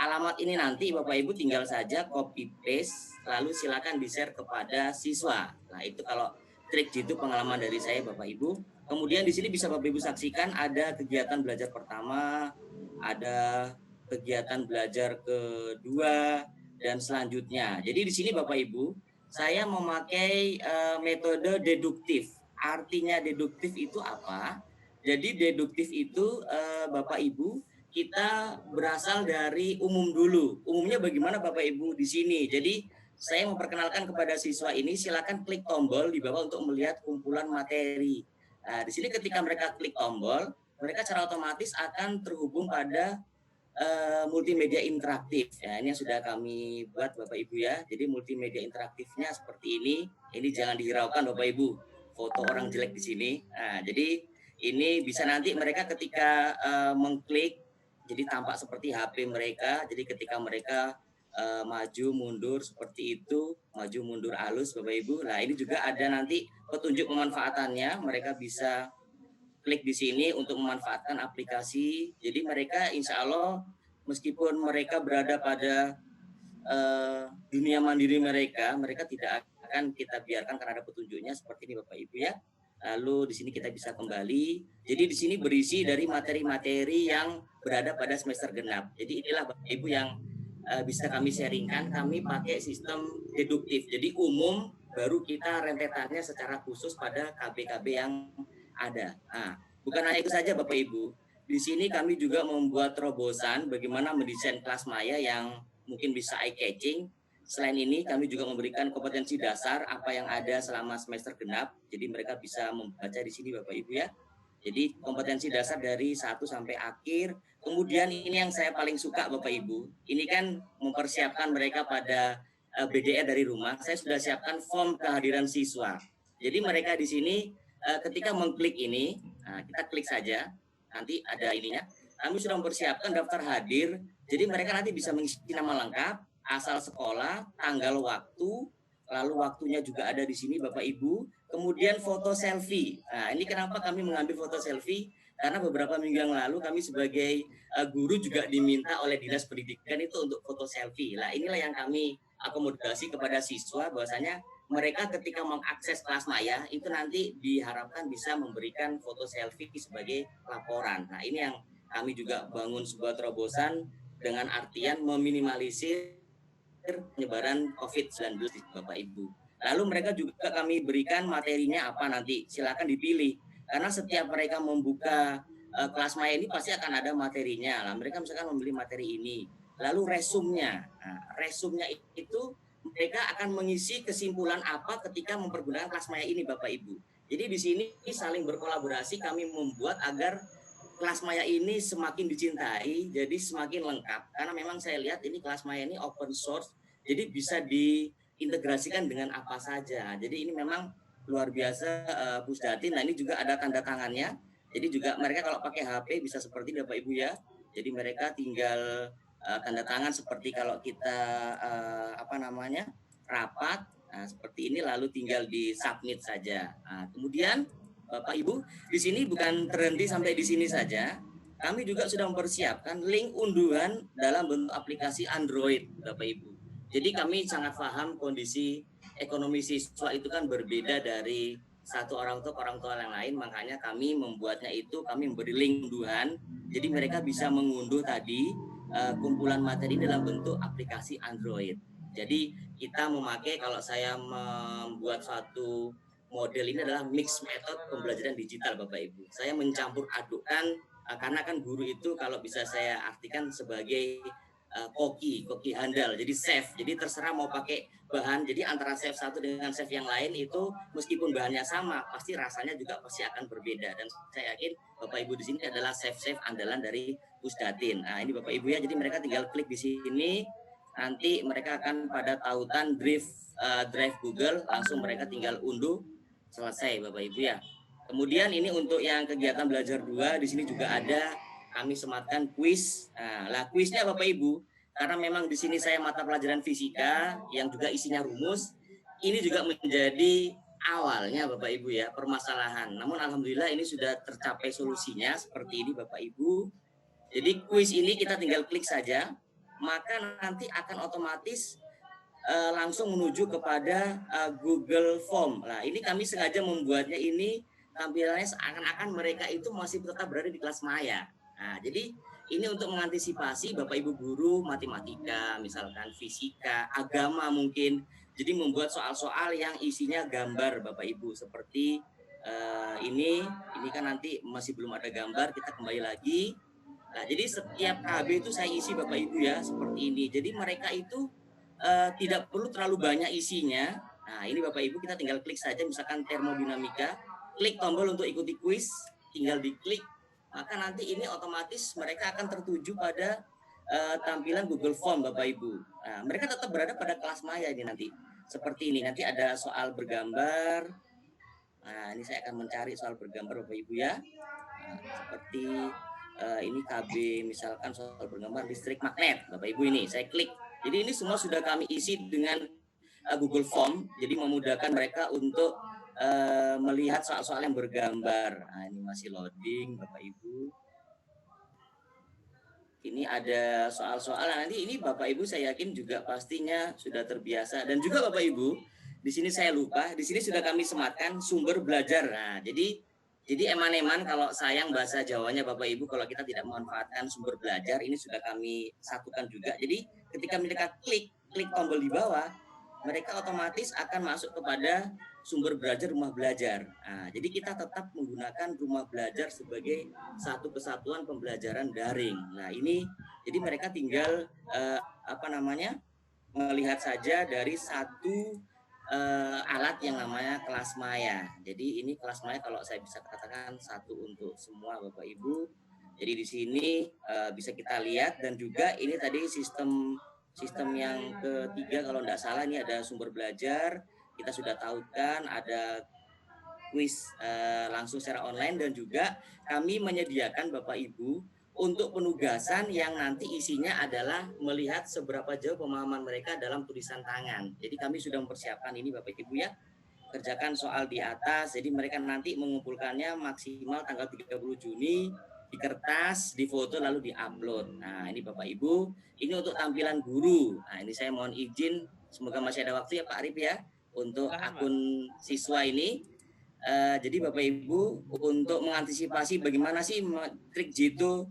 alamat ini nanti Bapak Ibu tinggal saja copy paste, lalu silakan di-share kepada siswa. Nah, itu kalau trik jitu pengalaman dari saya Bapak Ibu. Kemudian di sini bisa Bapak Ibu saksikan ada kegiatan belajar pertama, ada kegiatan belajar kedua dan selanjutnya. Jadi di sini Bapak Ibu, saya memakai metode deduktif. Artinya deduktif itu apa? Jadi deduktif itu Bapak Ibu, kita berasal dari umum dulu. Umumnya bagaimana Bapak Ibu di sini? Jadi saya memperkenalkan kepada siswa ini, silakan klik tombol di bawah untuk melihat kumpulan materi. Nah, di sini ketika mereka klik tombol, mereka secara otomatis akan terhubung pada multimedia interaktif. Ya, ini yang sudah kami buat Bapak Ibu ya. Jadi multimedia interaktifnya seperti ini. Ini jangan dihiraukan Bapak Ibu. Foto orang jelek di sini. Nah, jadi ini bisa nanti mereka ketika mengklik, jadi tampak seperti HP mereka. Jadi ketika mereka maju mundur seperti itu, maju mundur halus Bapak Ibu. Nah, ini juga ada nanti petunjuk pemanfaatannya. Mereka bisa klik di sini untuk memanfaatkan aplikasi. Jadi mereka insya Allah meskipun mereka berada pada dunia mandiri mereka tidak akan kita biarkan karena ada petunjuknya seperti ini Bapak Ibu ya. Lalu di sini kita bisa kembali. Jadi di sini berisi dari materi-materi yang berada pada semester genap. Jadi inilah Bapak Ibu yang bisa kami sharingkan. Kami pakai sistem deduktif. Jadi umum baru kita rentetannya secara khusus pada KB-KB yang ada. Nah, bukan hanya itu saja Bapak Ibu. Di sini kami juga membuat terobosan bagaimana mendesain kelas maya yang mungkin bisa eye-catching. Selain ini kami juga memberikan kompetensi dasar apa yang ada selama semester genap. Jadi mereka bisa membaca di sini Bapak Ibu ya. Jadi kompetensi dasar dari 1 sampai akhir. Kemudian ini yang saya paling suka Bapak Ibu. Ini kan mempersiapkan mereka pada BDR dari rumah. Saya sudah siapkan form kehadiran siswa. Jadi mereka di sini ketika mengklik ini, kita klik saja. Nanti ada ininya. Kami sudah mempersiapkan daftar hadir. Jadi mereka nanti bisa mengisi nama lengkap, asal sekolah, tanggal waktu, lalu waktunya juga ada di sini Bapak Ibu. Kemudian foto selfie. Nah, ini kenapa kami mengambil foto selfie? Karena beberapa minggu yang lalu kami sebagai guru juga diminta oleh Dinas Pendidikan itu untuk foto selfie. Nah, inilah yang kami akomodasi kepada siswa bahwasanya mereka ketika mengakses kelas maya itu nanti diharapkan bisa memberikan foto selfie sebagai laporan. Nah, ini yang kami juga bangun sebuah terobosan dengan artian meminimalisir penyebaran COVID-19 Bapak Ibu. Lalu mereka juga kami berikan materinya apa nanti, silakan dipilih. Karena setiap mereka membuka kelas maya ini pasti akan ada materinya. Lah, mereka misalkan membeli materi ini. Lalu resumnya. Nah, resumnya itu mereka akan mengisi kesimpulan apa ketika mempergunakan kelas maya ini Bapak Ibu. Jadi di sini saling berkolaborasi kami membuat agar kelas maya ini semakin dicintai, jadi semakin lengkap. Karena memang saya lihat ini kelas maya ini open source, jadi bisa diintegrasikan dengan apa saja. Jadi ini memang luar biasa Pusdatin. Nah, ini juga ada tanda tangannya. Jadi juga mereka kalau pakai HP bisa seperti ini Bapak Ibu ya. Jadi mereka tinggal tanda tangan seperti kalau kita rapat. Nah, seperti ini lalu tinggal di submit saja. Nah, kemudian Bapak Ibu, di sini bukan terhenti sampai di sini saja. Kami juga sudah mempersiapkan link unduhan dalam bentuk aplikasi Android, Bapak Ibu. Jadi kami sangat paham kondisi ekonomi siswa itu kan berbeda dari satu orang tua ke orang tua yang lain, makanya kami membuatnya itu, kami memberi link unduhan. Jadi mereka bisa mengunduh tadi kumpulan materi dalam bentuk aplikasi Android. Jadi kita memakai, kalau saya membuat suatu model ini adalah mix method pembelajaran digital Bapak Ibu. Saya mencampur adukkan karena kan guru itu kalau bisa saya artikan sebagai koki handal, jadi chef. Jadi terserah mau pakai bahan. Jadi antara chef satu dengan chef yang lain itu meskipun bahannya sama, pasti rasanya juga pasti akan berbeda. Dan saya yakin Bapak Ibu di sini adalah chef andalan dari Pusdatin. Nah, ini Bapak Ibu ya. Jadi mereka tinggal klik di sini. Nanti mereka akan pada tautan drive Google, langsung mereka tinggal unduh. Selesai Bapak Ibu ya. Kemudian ini untuk yang kegiatan belajar 2 di sini juga ada kami sematkan kuis. Nah, kuisnya Bapak Ibu, karena memang di sini saya mata pelajaran fisika yang juga isinya rumus, ini juga menjadi awalnya Bapak Ibu ya permasalahan. Namun alhamdulillah ini sudah tercapai solusinya seperti ini Bapak Ibu. Jadi kuis ini kita tinggal klik saja, maka nanti akan otomatis langsung menuju kepada Google Form. Nah, ini kami sengaja membuatnya ini tampilannya seakan-akan mereka itu masih tetap berada di kelas maya. Nah, jadi ini untuk mengantisipasi Bapak Ibu guru matematika, misalkan fisika, agama mungkin. Jadi membuat soal-soal yang isinya gambar Bapak Ibu seperti ini kan nanti masih belum ada gambar, kita kembali lagi. Nah, jadi setiap KB itu saya isi Bapak Ibu ya seperti ini. Jadi mereka itu tidak perlu terlalu banyak isinya. Nah, ini Bapak Ibu kita tinggal klik saja misalkan termodinamika, klik tombol untuk ikuti kuis, tinggal diklik, maka nanti ini otomatis mereka akan tertuju pada tampilan Google Form Bapak Ibu. Nah, mereka tetap berada pada kelas maya ini nanti. Seperti ini, nanti ada soal bergambar. Nah, ini saya akan mencari soal bergambar Bapak Ibu ya. Nah, seperti ini KB misalkan soal bergambar listrik magnet Bapak Ibu ini, saya klik. Jadi ini semua sudah kami isi dengan Google Form, jadi memudahkan mereka untuk melihat soal-soal yang bergambar. Nah, ini masih loading Bapak Ibu. Ini ada soal-soal nanti ini Bapak Ibu saya yakin juga pastinya sudah terbiasa dan juga Bapak Ibu di sini saya lupa, di sini sudah kami sematkan sumber belajar. Nah, jadi eman-eman kalau sayang bahasa Jawanya Bapak Ibu kalau kita tidak memanfaatkan sumber belajar, ini sudah kami satukan juga. Jadi ketika mereka klik tombol di bawah, mereka otomatis akan masuk kepada sumber belajar rumah belajar. Nah, jadi kita tetap menggunakan rumah belajar sebagai satu kesatuan pembelajaran daring. Nah, ini jadi mereka tinggal melihat saja dari satu alat yang namanya kelas maya. Jadi ini kelas maya kalau saya bisa katakan satu untuk semua Bapak Ibu. Jadi di sini bisa kita lihat dan juga ini tadi sistem yang ketiga kalau tidak salah ini ada sumber belajar. Kita sudah tahu kan ada kuis langsung secara online dan juga kami menyediakan Bapak Ibu untuk penugasan yang nanti isinya adalah melihat seberapa jauh pemahaman mereka dalam tulisan tangan. Jadi kami sudah mempersiapkan ini Bapak Ibu ya. Kerjakan soal di atas, jadi mereka nanti mengumpulkannya maksimal tanggal 30 Juni di kertas, di foto lalu di-upload. Nah, ini Bapak Ibu, ini untuk tampilan guru. Nah, ini saya mohon izin, semoga masih ada waktu ya Pak Arif ya untuk akun siswa ini. Jadi Bapak Ibu untuk mengantisipasi bagaimana sih trik jitu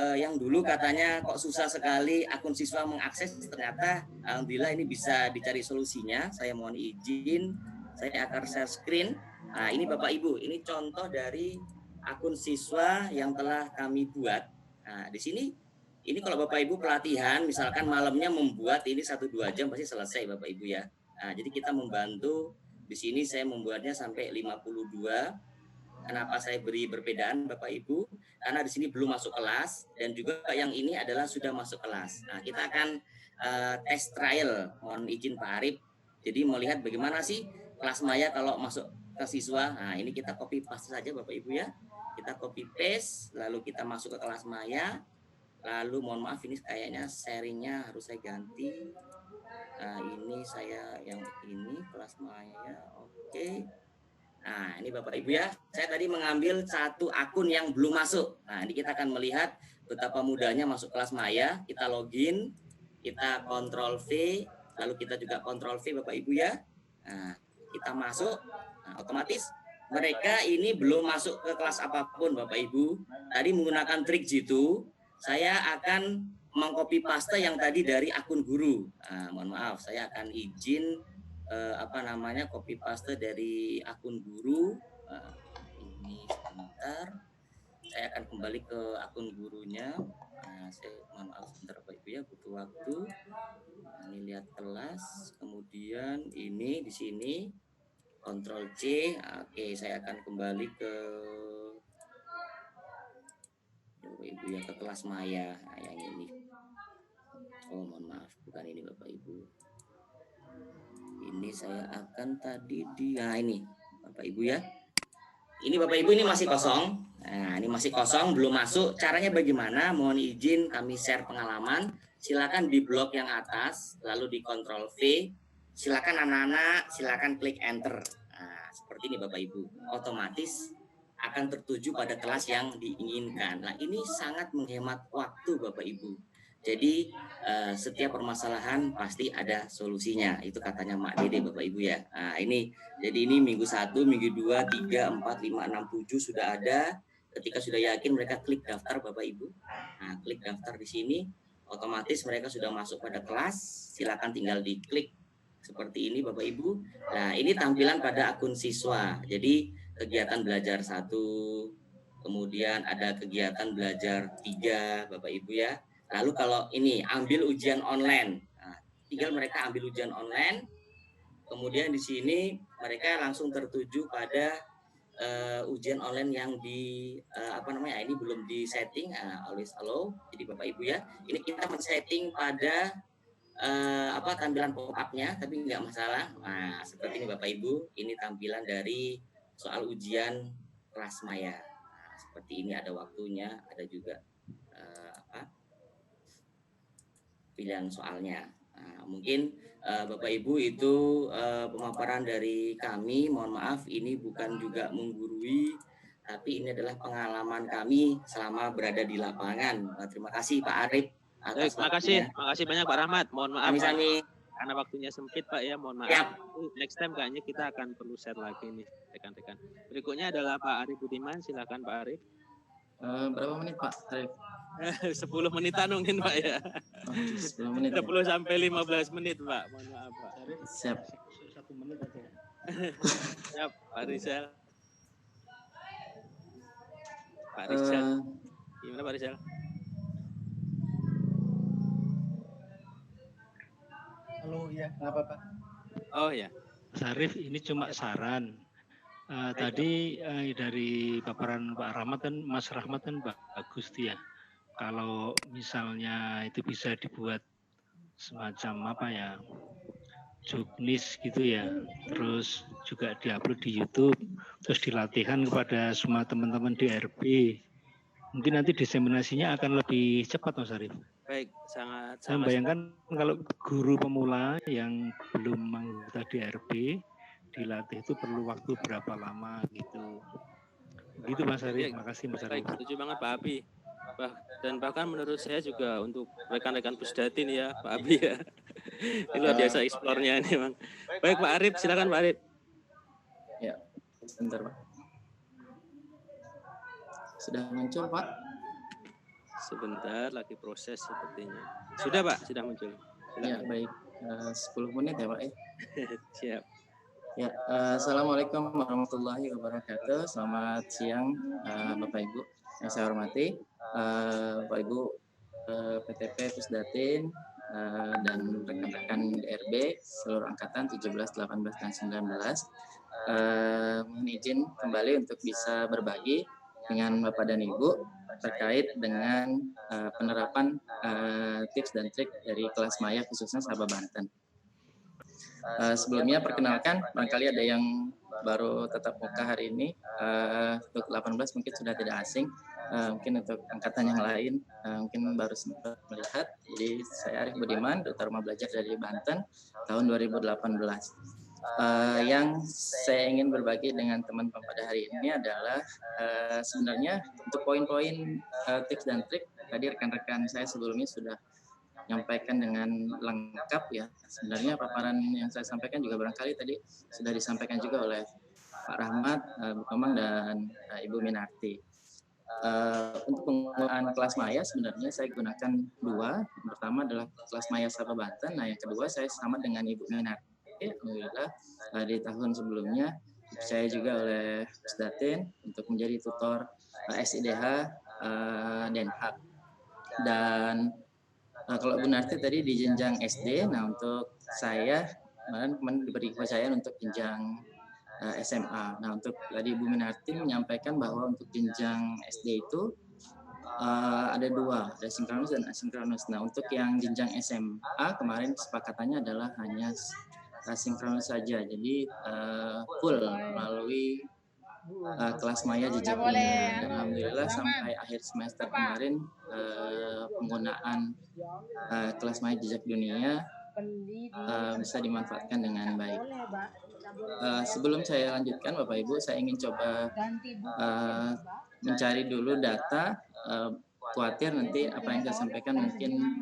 yang dulu katanya kok susah sekali akun siswa mengakses, ternyata alhamdulillah ini bisa dicari solusinya. Saya mohon izin, saya akan share screen. Nah, ini Bapak Ibu, ini contoh dari akun siswa yang telah kami buat. Nah, di sini ini kalau Bapak Ibu pelatihan, misalkan malamnya membuat ini 1-2 jam pasti selesai Bapak Ibu ya. Nah, jadi kita membantu. Di sini saya membuatnya sampai 52. Kenapa saya beri perbedaan Bapak Ibu? Karena di sini belum masuk kelas dan juga yang ini adalah sudah masuk kelas. Nah, kita akan tes trial. Mohon izin Pak Arif. Jadi melihat bagaimana sih kelas maya kalau masuk ke siswa. Nah, ini kita copy paste saja Bapak Ibu ya. Kita copy paste lalu kita masuk ke kelas maya. Lalu mohon maaf ini kayaknya sharingnya harus saya ganti. Nah, ini saya yang ini kelas maya. Oke. Nah, ini Bapak Ibu ya, saya tadi mengambil satu akun yang belum masuk. Nah, ini kita akan melihat betapa mudahnya masuk kelas maya. Kita login, kita Ctrl V, lalu kita juga Ctrl V Bapak Ibu ya. Nah, kita masuk, nah, otomatis mereka ini belum masuk ke kelas apapun Bapak Ibu. Tadi menggunakan trik jitu, saya akan mengcopy paste yang tadi dari akun guru. Nah, mohon maaf, saya akan izin copy paste dari akun guru. Ini sebentar, saya akan kembali ke akun gurunya. Nah, saya mohon maaf sebentar Bapak Ibu ya, butuh waktu. Ini lihat kelas, kemudian ini di sini Ctrl C. Oke, saya akan kembali ke Bapak Ibu ya, ke kelas maya. Nah, yang ini. Oh, mohon maaf, bukan ini Bapak Ibu. Ini saya akan tadi nah ini Bapak Ibu ya. ini Bapak Ibu ini masih kosong. Nah, ini masih kosong, belum masuk. Caranya bagaimana? Mohon izin kami share pengalaman. Silakan di blok yang atas, lalu di Ctrl V. Silakan anak-anak, silakan klik enter. Nah, seperti ini Bapak Ibu. Otomatis akan tertuju pada kelas yang diinginkan. Nah, ini sangat menghemat waktu Bapak Ibu. Jadi setiap permasalahan pasti ada solusinya. Itu katanya Mak Dede Bapak Ibu ya. Nah, jadi ini minggu 1, minggu 2, 3, 4, 5, 6, 7 sudah ada. Ketika sudah yakin mereka klik daftar Bapak Ibu. Nah, klik daftar di sini, otomatis mereka sudah masuk pada kelas. Silakan tinggal diklik seperti ini Bapak Ibu. Nah, ini tampilan pada akun siswa. Jadi kegiatan belajar 1, kemudian ada kegiatan belajar 3 Bapak Ibu ya. Lalu kalau ini ambil ujian online, nah, tinggal mereka ambil ujian online, kemudian di sini mereka langsung tertuju pada ujian online yang ini belum di setting, always allow. Jadi Bapak Ibu ya, ini kita men-setting pada tampilan pop-up-nya, tapi nggak masalah. Nah, seperti ini Bapak Ibu, ini tampilan dari soal ujian kelas maya. Nah, seperti ini ada waktunya, ada juga pilihan soalnya. Nah, mungkin Bapak Ibu itu pemaparan dari kami. Mohon maaf ini bukan juga menggurui, tapi ini adalah pengalaman kami selama berada di lapangan. Nah, terima kasih Pak Arif. Terima kasih banyak Pak Rahmat. Mohon maaf Sami-sami. Karena waktunya sempit Pak ya, mohon maaf. Yap. Next time kayaknya kita akan perlu share lagi nih rekan-rekan. Berikutnya adalah Pak Arif Budiman. Silakan Pak Arif. Berapa menit Pak Arif? 10 menitan mungkin Pak ya. 10 menit. 10 sampai 15 menit Pak. Mohon maaf Pak. Siap. 1 menit aja. Siap Pak Rizal. Pak Rizal. Gimana Pak Rizal? Halo ya, nggak apa-apa. Oh ya. Mas Arif, ini cuma saran. Tadi dari paparan Pak Rahmat kan, Mas Rahmat kan bagus dia. Kalau misalnya itu bisa dibuat semacam juknis gitu ya. Terus juga diupload di YouTube, terus dilatihkan kepada semua teman-teman di RB. Mungkin nanti diseminasinya akan lebih cepat Mas Arif. Baik, sangat. Saya membayangkan kalau guru pemula yang belum anggota di RB dilatih itu perlu waktu berapa lama gitu. Begitu Mas Arif, terima kasih Mas Arif. Baik, setuju banget Pak Abi. Dan bahkan menurut saya juga untuk rekan-rekan Pusdatin ya Pak Abi ya. Ini luar biasa eksplornya ini Bang. Baik Pak Arif, silakan Pak Arif. Ya, sebentar Pak. Sudah muncul Pak? Sebentar, lagi proses sepertinya. Sudah Pak, sudah muncul. Silakan. Ya baik, 10 menit ya Pak ya. Siap. Ya, Assalamualaikum warahmatullahi wabarakatuh. Selamat siang Bapak Ibu yang saya hormati, Bapak Ibu PTP Pusdatin dan rekan-rekan DRB seluruh angkatan 17, 18, dan 19. Mohon izin kembali untuk bisa berbagi dengan Bapak dan Ibu terkait dengan penerapan tips dan trik dari kelas maya khususnya Sabah Banten. Sebelumnya perkenalkan, barangkali ada yang baru tetap muka hari ini, untuk 18 mungkin sudah tidak asing, mungkin untuk angkatan yang lain mungkin baru sempat melihat. Jadi saya Arif Budiman, Duta Rumah Belajar dari Banten tahun 2018. Yang saya ingin berbagi dengan teman-teman pada hari ini adalah sebenarnya untuk poin-poin tips dan trik tadi rekan-rekan saya sebelumnya sudah menyampaikan dengan lengkap ya. Sebenarnya paparan yang saya sampaikan juga barangkali tadi sudah disampaikan juga oleh Pak Rahmat, Bu Komang, dan Ibu Minarti. Untuk penggunaan kelas maya sebenarnya saya gunakan 2. Yang pertama adalah kelas maya Sabah Banten. Nah, yang kedua saya sama dengan Ibu Minarti. Alhamdulillah di tahun sebelumnya saya juga oleh Pusdatin untuk menjadi tutor SIDH Den Haag. Dan kalau Bu Narti tadi di jenjang SD, nah untuk saya kemarin diberi kepercayaan untuk jenjang SMA. Nah untuk tadi Bu Minarti menyampaikan bahwa untuk jenjang SD itu ada 2, ada sinkronus dan asinkronus. Nah untuk yang jenjang SMA kemarin kesepakatannya adalah hanya sinkronus saja, jadi full melalui kelas maya jejak dunia. Dan alhamdulillah sampai akhir semester kemarin penggunaan kelas maya jejak dunia bisa dimanfaatkan dengan baik. Sebelum saya lanjutkan Bapak Ibu, saya ingin coba mencari dulu data, khawatir nanti apa yang saya sampaikan mungkin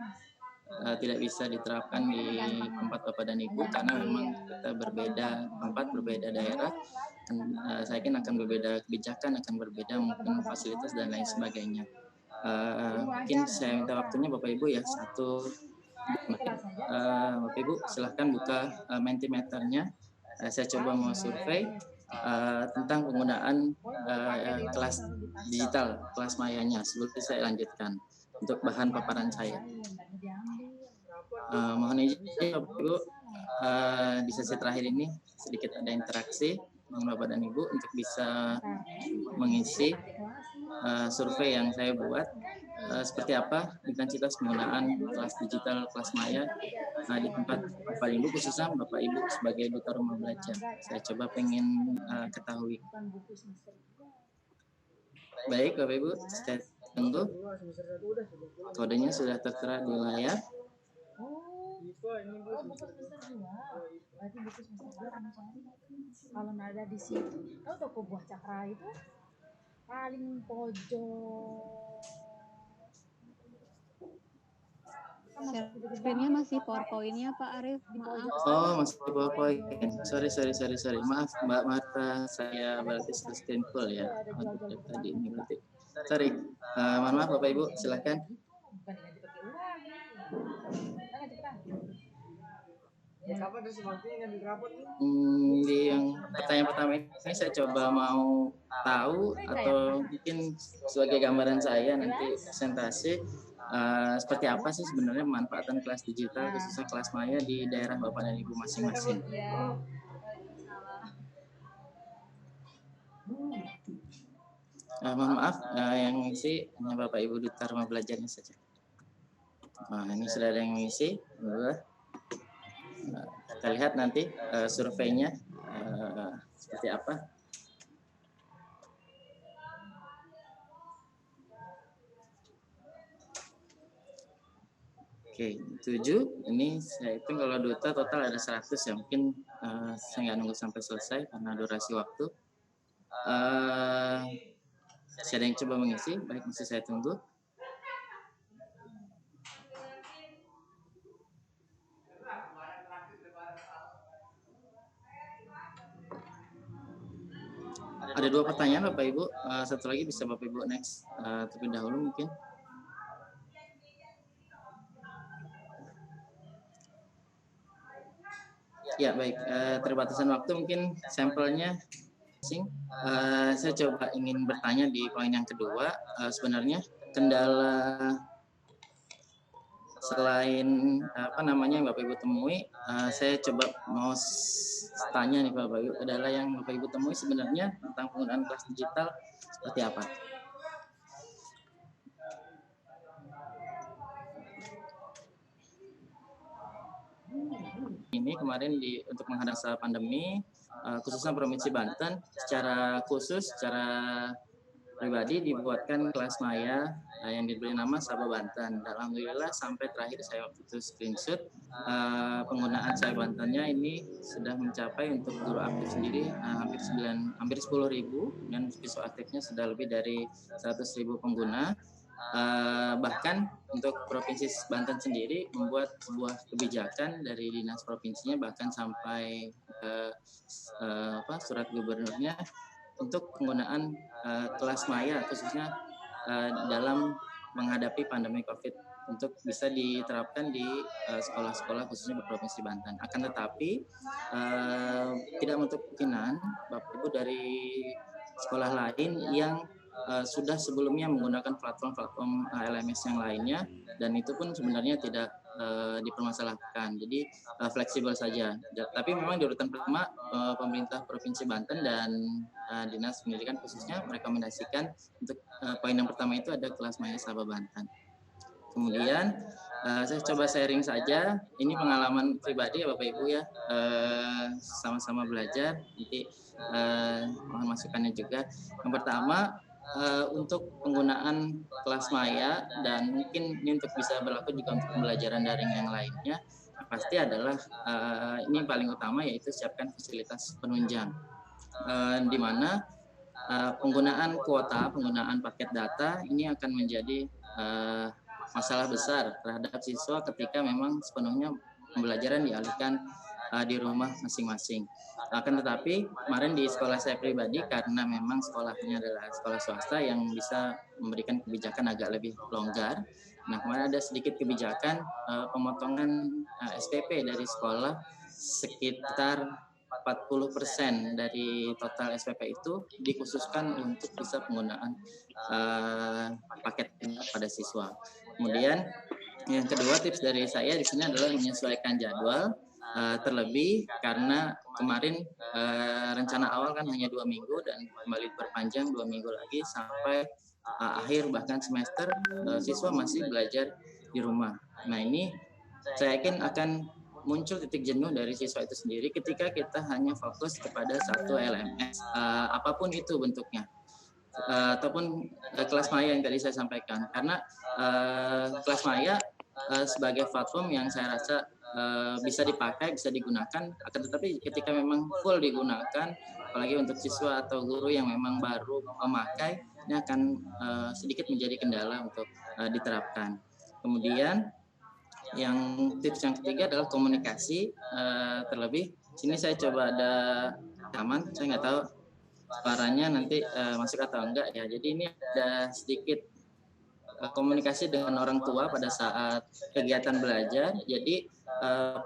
tidak bisa diterapkan di tempat Bapak dan Ibu karena memang kita berbeda tempat, berbeda daerah. Saya yakin akan berbeda kebijakan, akan berbeda mungkin fasilitas dan lain sebagainya. Mungkin saya minta waktunya Bapak Ibu ya 1 Bapak Ibu silahkan buka Mentimeternya. Saya coba mau survei tentang penggunaan kelas digital, kelas mayanya. Sebelum saya lanjutkan untuk bahan paparan saya. Mohon izin Bapak Ibu, di sesi terakhir ini sedikit ada interaksi dengan Bapak dan Ibu untuk bisa mengisi survei yang saya buat. Seperti apa intensitas penggunaan kelas digital, kelas maya di tempat Bapak Ibu, khususnya Bapak Ibu sebagai duta rumah belajar. Saya coba pengen ketahui. Baik Bapak Ibu, saya tunggu. Kodenya sudah tertera di layar. Kalau nada di situ, tahu toko buah cakra itu paling pojok. Screen-nya masih PowerPoint-nya Pak Arif, maaf. Oh, masih PowerPoint. Sorry. Maaf Mbak Marta, saya berarti screen full ya. Tadi ini berarti. Sorry. Mohon maaf Bapak Ibu, silakan. Di yang pertanyaan pertama ini saya coba mau tahu atau mungkin sebagai gambaran saya nanti presentasi seperti apa sih sebenarnya pemanfaatan kelas digital khususnya kelas maya di daerah Bapak dan Ibu masing-masing. Mohon maaf, yang mengisi hanya Bapak Ibu duta rumah belajarnya saja. Ini sudah ada yang mengisi. Kita lihat nanti surveinya seperti apa. Oke, 7. Ini saya hitung kalau duta total ada 100 ya. Mungkin saya nggak nunggu sampai selesai karena durasi waktu. Masih ada yang coba mengisi, baik masih saya tunggu. Ada 2 pertanyaan Bapak Ibu, satu lagi bisa Bapak Ibu next terlebih dahulu mungkin. Ya baik, terbatasan waktu mungkin sampelnya. Saya coba ingin bertanya di poin yang kedua, sebenarnya kendala selain apa namanya yang Bapak Ibu temui, saya coba mau tanya nih Bapak Ibu, adalah yang Bapak Ibu temui sebenarnya tentang penggunaan kelas digital seperti apa? Ini kemarin untuk menghadapi pandemi, khususnya Provinsi Banten, secara pribadi dibuatkan kelas maya yang diberi nama Saba Banten. Dan alhamdulillah sampai terakhir saya waktu itu screenshot penggunaan Saba Bantennya ini sudah mencapai untuk guru aktif sendiri hampir 10.000 dan siswa aktifnya sudah lebih dari 100.000 pengguna. Bahkan untuk Provinsi Banten sendiri membuat sebuah kebijakan dari dinas provinsinya bahkan sampai surat gubernurnya untuk penggunaan kelas maya khususnya dalam menghadapi pandemi COVID untuk bisa diterapkan di sekolah-sekolah khususnya di Provinsi Banten. Akan tetapi tidak menutup kemungkinan Bapak Ibu dari sekolah lain yang sudah sebelumnya menggunakan platform LMS yang lainnya dan itu pun sebenarnya tidak dipermasalahkan. Jadi fleksibel saja. Tapi memang di urutan pertama pemerintah Provinsi Banten dan Dinas Pendidikan khususnya merekomendasikan untuk poin yang pertama itu ada kelas maya Saba Banten. Kemudian Saya coba sharing saja. Ini pengalaman pribadi ya Bapak Ibu ya. Sama-sama belajar. Nanti mohon masukannya juga. Yang pertama untuk penggunaan kelas maya dan mungkin ini untuk bisa berlaku juga untuk pembelajaran daring yang lainnya. Pasti adalah ini paling utama yaitu siapkan fasilitas penunjang. Di mana penggunaan kuota, penggunaan paket data ini akan menjadi masalah besar terhadap siswa ketika memang sepenuhnya pembelajaran dialihkan di rumah masing-masing. Akan tetapi kemarin di sekolah saya pribadi karena memang sekolahnya adalah sekolah swasta yang bisa memberikan kebijakan agak lebih longgar. Nah kemarin ada sedikit kebijakan pemotongan SPP dari sekolah sekitar 40% dari total SPP itu dikhususkan untuk bisa penggunaan paket pada siswa. Kemudian yang kedua tips dari saya di sini adalah menyesuaikan jadwal, terlebih karena kemarin rencana awal kan hanya 2 minggu dan kembali berpanjang 2 minggu lagi sampai akhir bahkan semester siswa masih belajar di rumah. Nah ini saya yakin akan muncul titik jenuh dari siswa itu sendiri ketika kita hanya fokus kepada satu LMS, apapun itu bentuknya. Ataupun kelas maya yang tadi saya sampaikan, karena kelas maya sebagai platform yang saya rasa bisa dipakai, bisa digunakan, akan tetapi ketika memang full digunakan, apalagi untuk siswa atau guru yang memang baru memakai, ini akan sedikit menjadi kendala untuk diterapkan. Kemudian yang tips yang ketiga adalah komunikasi, terlebih sini saya coba ada rekaman, saya nggak tahu suaranya nanti masuk atau enggak ya. Jadi ini ada sedikit komunikasi dengan orang tua pada saat kegiatan belajar. Jadi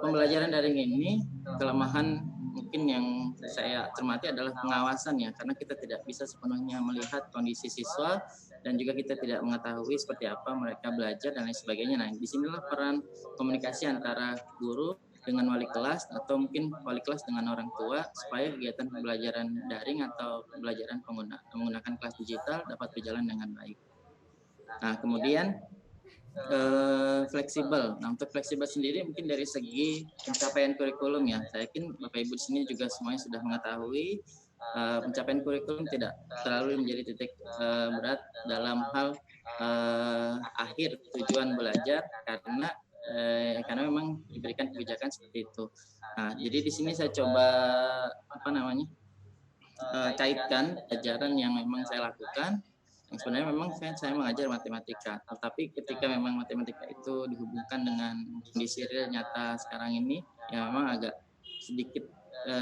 pembelajaran daring ini kelemahan mungkin yang saya cermati adalah pengawasan ya, karena kita tidak bisa sepenuhnya melihat kondisi siswa dan juga kita tidak mengetahui seperti apa mereka belajar dan lain sebagainya. Nah, disinilah peran komunikasi antara guru dengan wali kelas atau mungkin wali kelas dengan orang tua supaya kegiatan pembelajaran daring atau pembelajaran menggunakan kelas digital dapat berjalan dengan baik. Nah, kemudian fleksibel. Nah, untuk fleksibel sendiri mungkin dari segi pencapaian kurikulum ya. Saya yakin Bapak Ibu di sini juga semuanya sudah mengetahui pencapaian kurikulum tidak terlalu menjadi titik berat dalam hal akhir tujuan belajar karena memang diberikan kebijakan seperti itu. Nah, jadi di sini saya coba kaitkan ajaran yang memang saya lakukan. Yang sebenarnya memang saya mengajar matematika, tetapi ketika memang matematika itu dihubungkan dengan kondisi real nyata sekarang ini, ya memang agak sedikit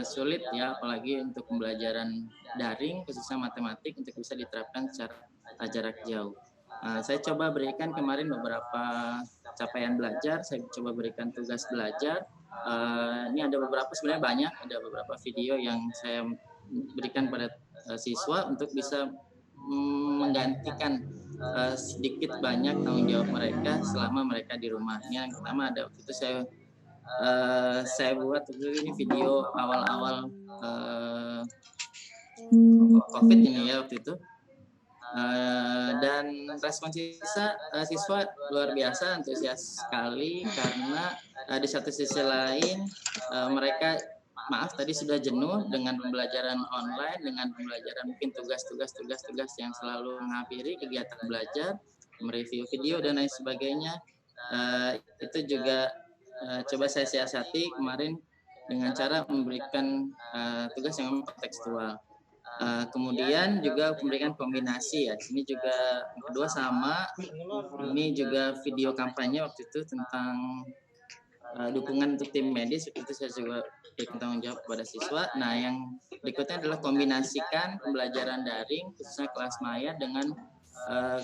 sulit ya, apalagi untuk pembelajaran daring khususnya matematik untuk bisa diterapkan secara jarak jauh. Saya coba berikan kemarin beberapa capaian belajar, saya coba berikan tugas belajar. Ini ada beberapa, sebenarnya banyak, ada beberapa video yang saya berikan pada siswa untuk bisa menggantikan sedikit banyak tanggung jawab mereka selama mereka di rumah. Yang pertama ada waktu itu saya buat ini video awal-awal COVID ini ya waktu itu. Dan respon siswa luar biasa, antusias sekali karena di satu sisi lain mereka tadi sudah jenuh dengan pembelajaran online, dengan pembelajaran mungkin tugas yang selalu menghampiri kegiatan belajar, mereview video dan lain sebagainya. Itu juga coba saya siasati kemarin dengan cara memberikan tugas yang memang kontekstual. Kemudian juga memberikan kombinasi ya. Di sini juga yang kedua sama. Ini juga video kampanye waktu itu tentang dukungan untuk tim medis, itu saya juga berikan tanggung jawab kepada siswa. Nah, yang berikutnya adalah kombinasikan pembelajaran daring khususnya kelas maya dengan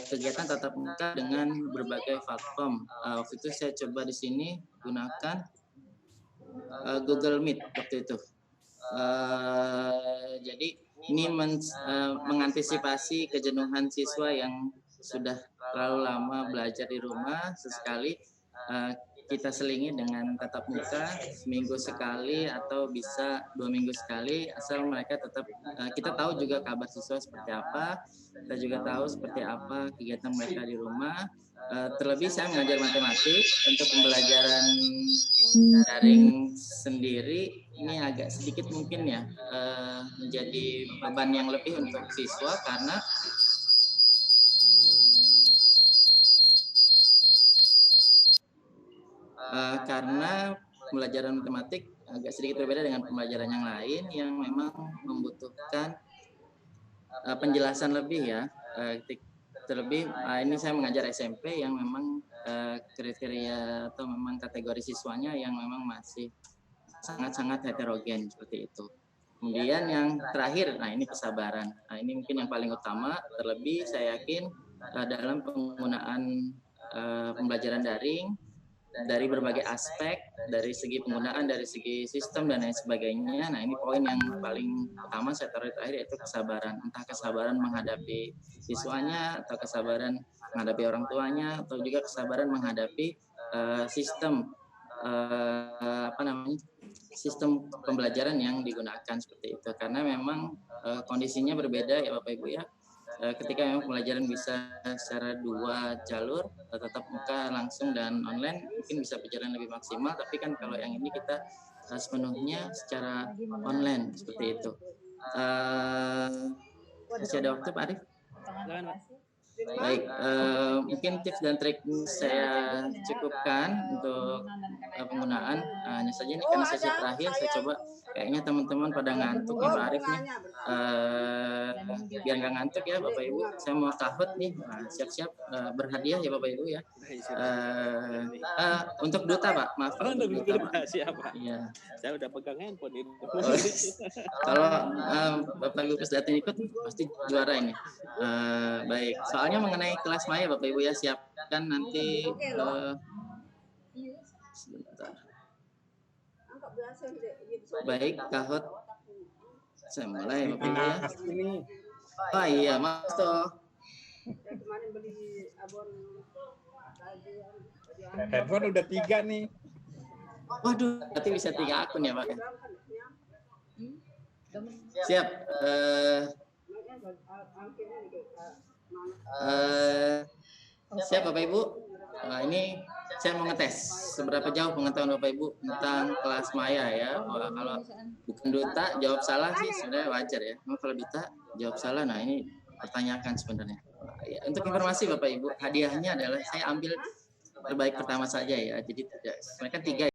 kegiatan tatap muka dengan berbagai platform. Waktu itu saya coba di sini gunakan Google Meet waktu itu. Jadi ini mengantisipasi kejenuhan siswa yang sudah terlalu lama belajar di rumah. Sesekali kita selingi dengan tatap muka seminggu sekali atau bisa 2 minggu sekali, asal mereka tetap kita tahu juga kabar siswa seperti apa, kita juga tahu seperti apa kegiatan mereka di rumah. Terlebih saya mengajar matematik untuk pembelajaran daring sendiri ini agak sedikit mungkin ya menjadi beban yang lebih untuk siswa karena pembelajaran matematik agak sedikit berbeda dengan pembelajaran yang lain yang memang membutuhkan penjelasan lebih ya. Terlebih ini saya mengajar SMP yang memang kriteria atau memang kategori siswanya yang memang masih sangat-sangat heterogen seperti itu. Kemudian yang terakhir, nah ini kesabaran. Nah ini mungkin yang paling utama. Terlebih saya yakin dalam penggunaan pembelajaran daring dari berbagai aspek, dari segi penggunaan, dari segi sistem dan lain sebagainya. Nah ini poin yang paling utama saya taruh terakhir, yaitu kesabaran. Entah kesabaran menghadapi siswanya, atau kesabaran menghadapi orang tuanya, atau juga kesabaran menghadapi sistem sistem pembelajaran yang digunakan seperti itu. Karena memang kondisinya berbeda ya Bapak Ibu ya. Ketika memang pembelajaran bisa secara 2 jalur, tetap muka langsung dan online, mungkin bisa berjalan lebih maksimal. Tapi kan kalau yang ini kita sepenuhnya secara online seperti itu. Masih ada waktu Pak Arif? Baik, mungkin tips dan trik saya cukupkan untuk penggunaan. Hanya saja ini karena sesi terakhir, saya coba kayaknya teman-teman pada ngantuk nih Pak Arif nih. Biar nggak ngantuk ya Bapak Ibu, saya mau tahut nih. Nah, siap-siap berhadiah ya Bapak Ibu ya. Untuk duta Pak, maaf. Untuk duta Pak, siapa? Iya. Saya udah pegang handphone ini. Kalau Bapak Ibu Pesdatin ikut pasti juara ini. Baik, soalnya mengenai kelas maya Bapak Ibu ya, siapkan nanti sebentar. Baik, kahut. Saya mulai Bapak Ibu ya. Oh iya, Mas toh. Handphone udah 3 nih. Waduh, berarti bisa 3 akun ya Pak. Siap. Siap Bapak Ibu. Ini saya mau ngetes seberapa jauh pengetahuan Bapak Ibu tentang kelas maya ya. Kalau bukan duta jawab salah sih sebenarnya wajar ya. Kalau duta jawab salah, nah ini pertanyakan sebenarnya. Ya, untuk informasi Bapak Ibu, hadiahnya adalah saya ambil terbaik pertama saja ya. Jadi tidak, mereka 3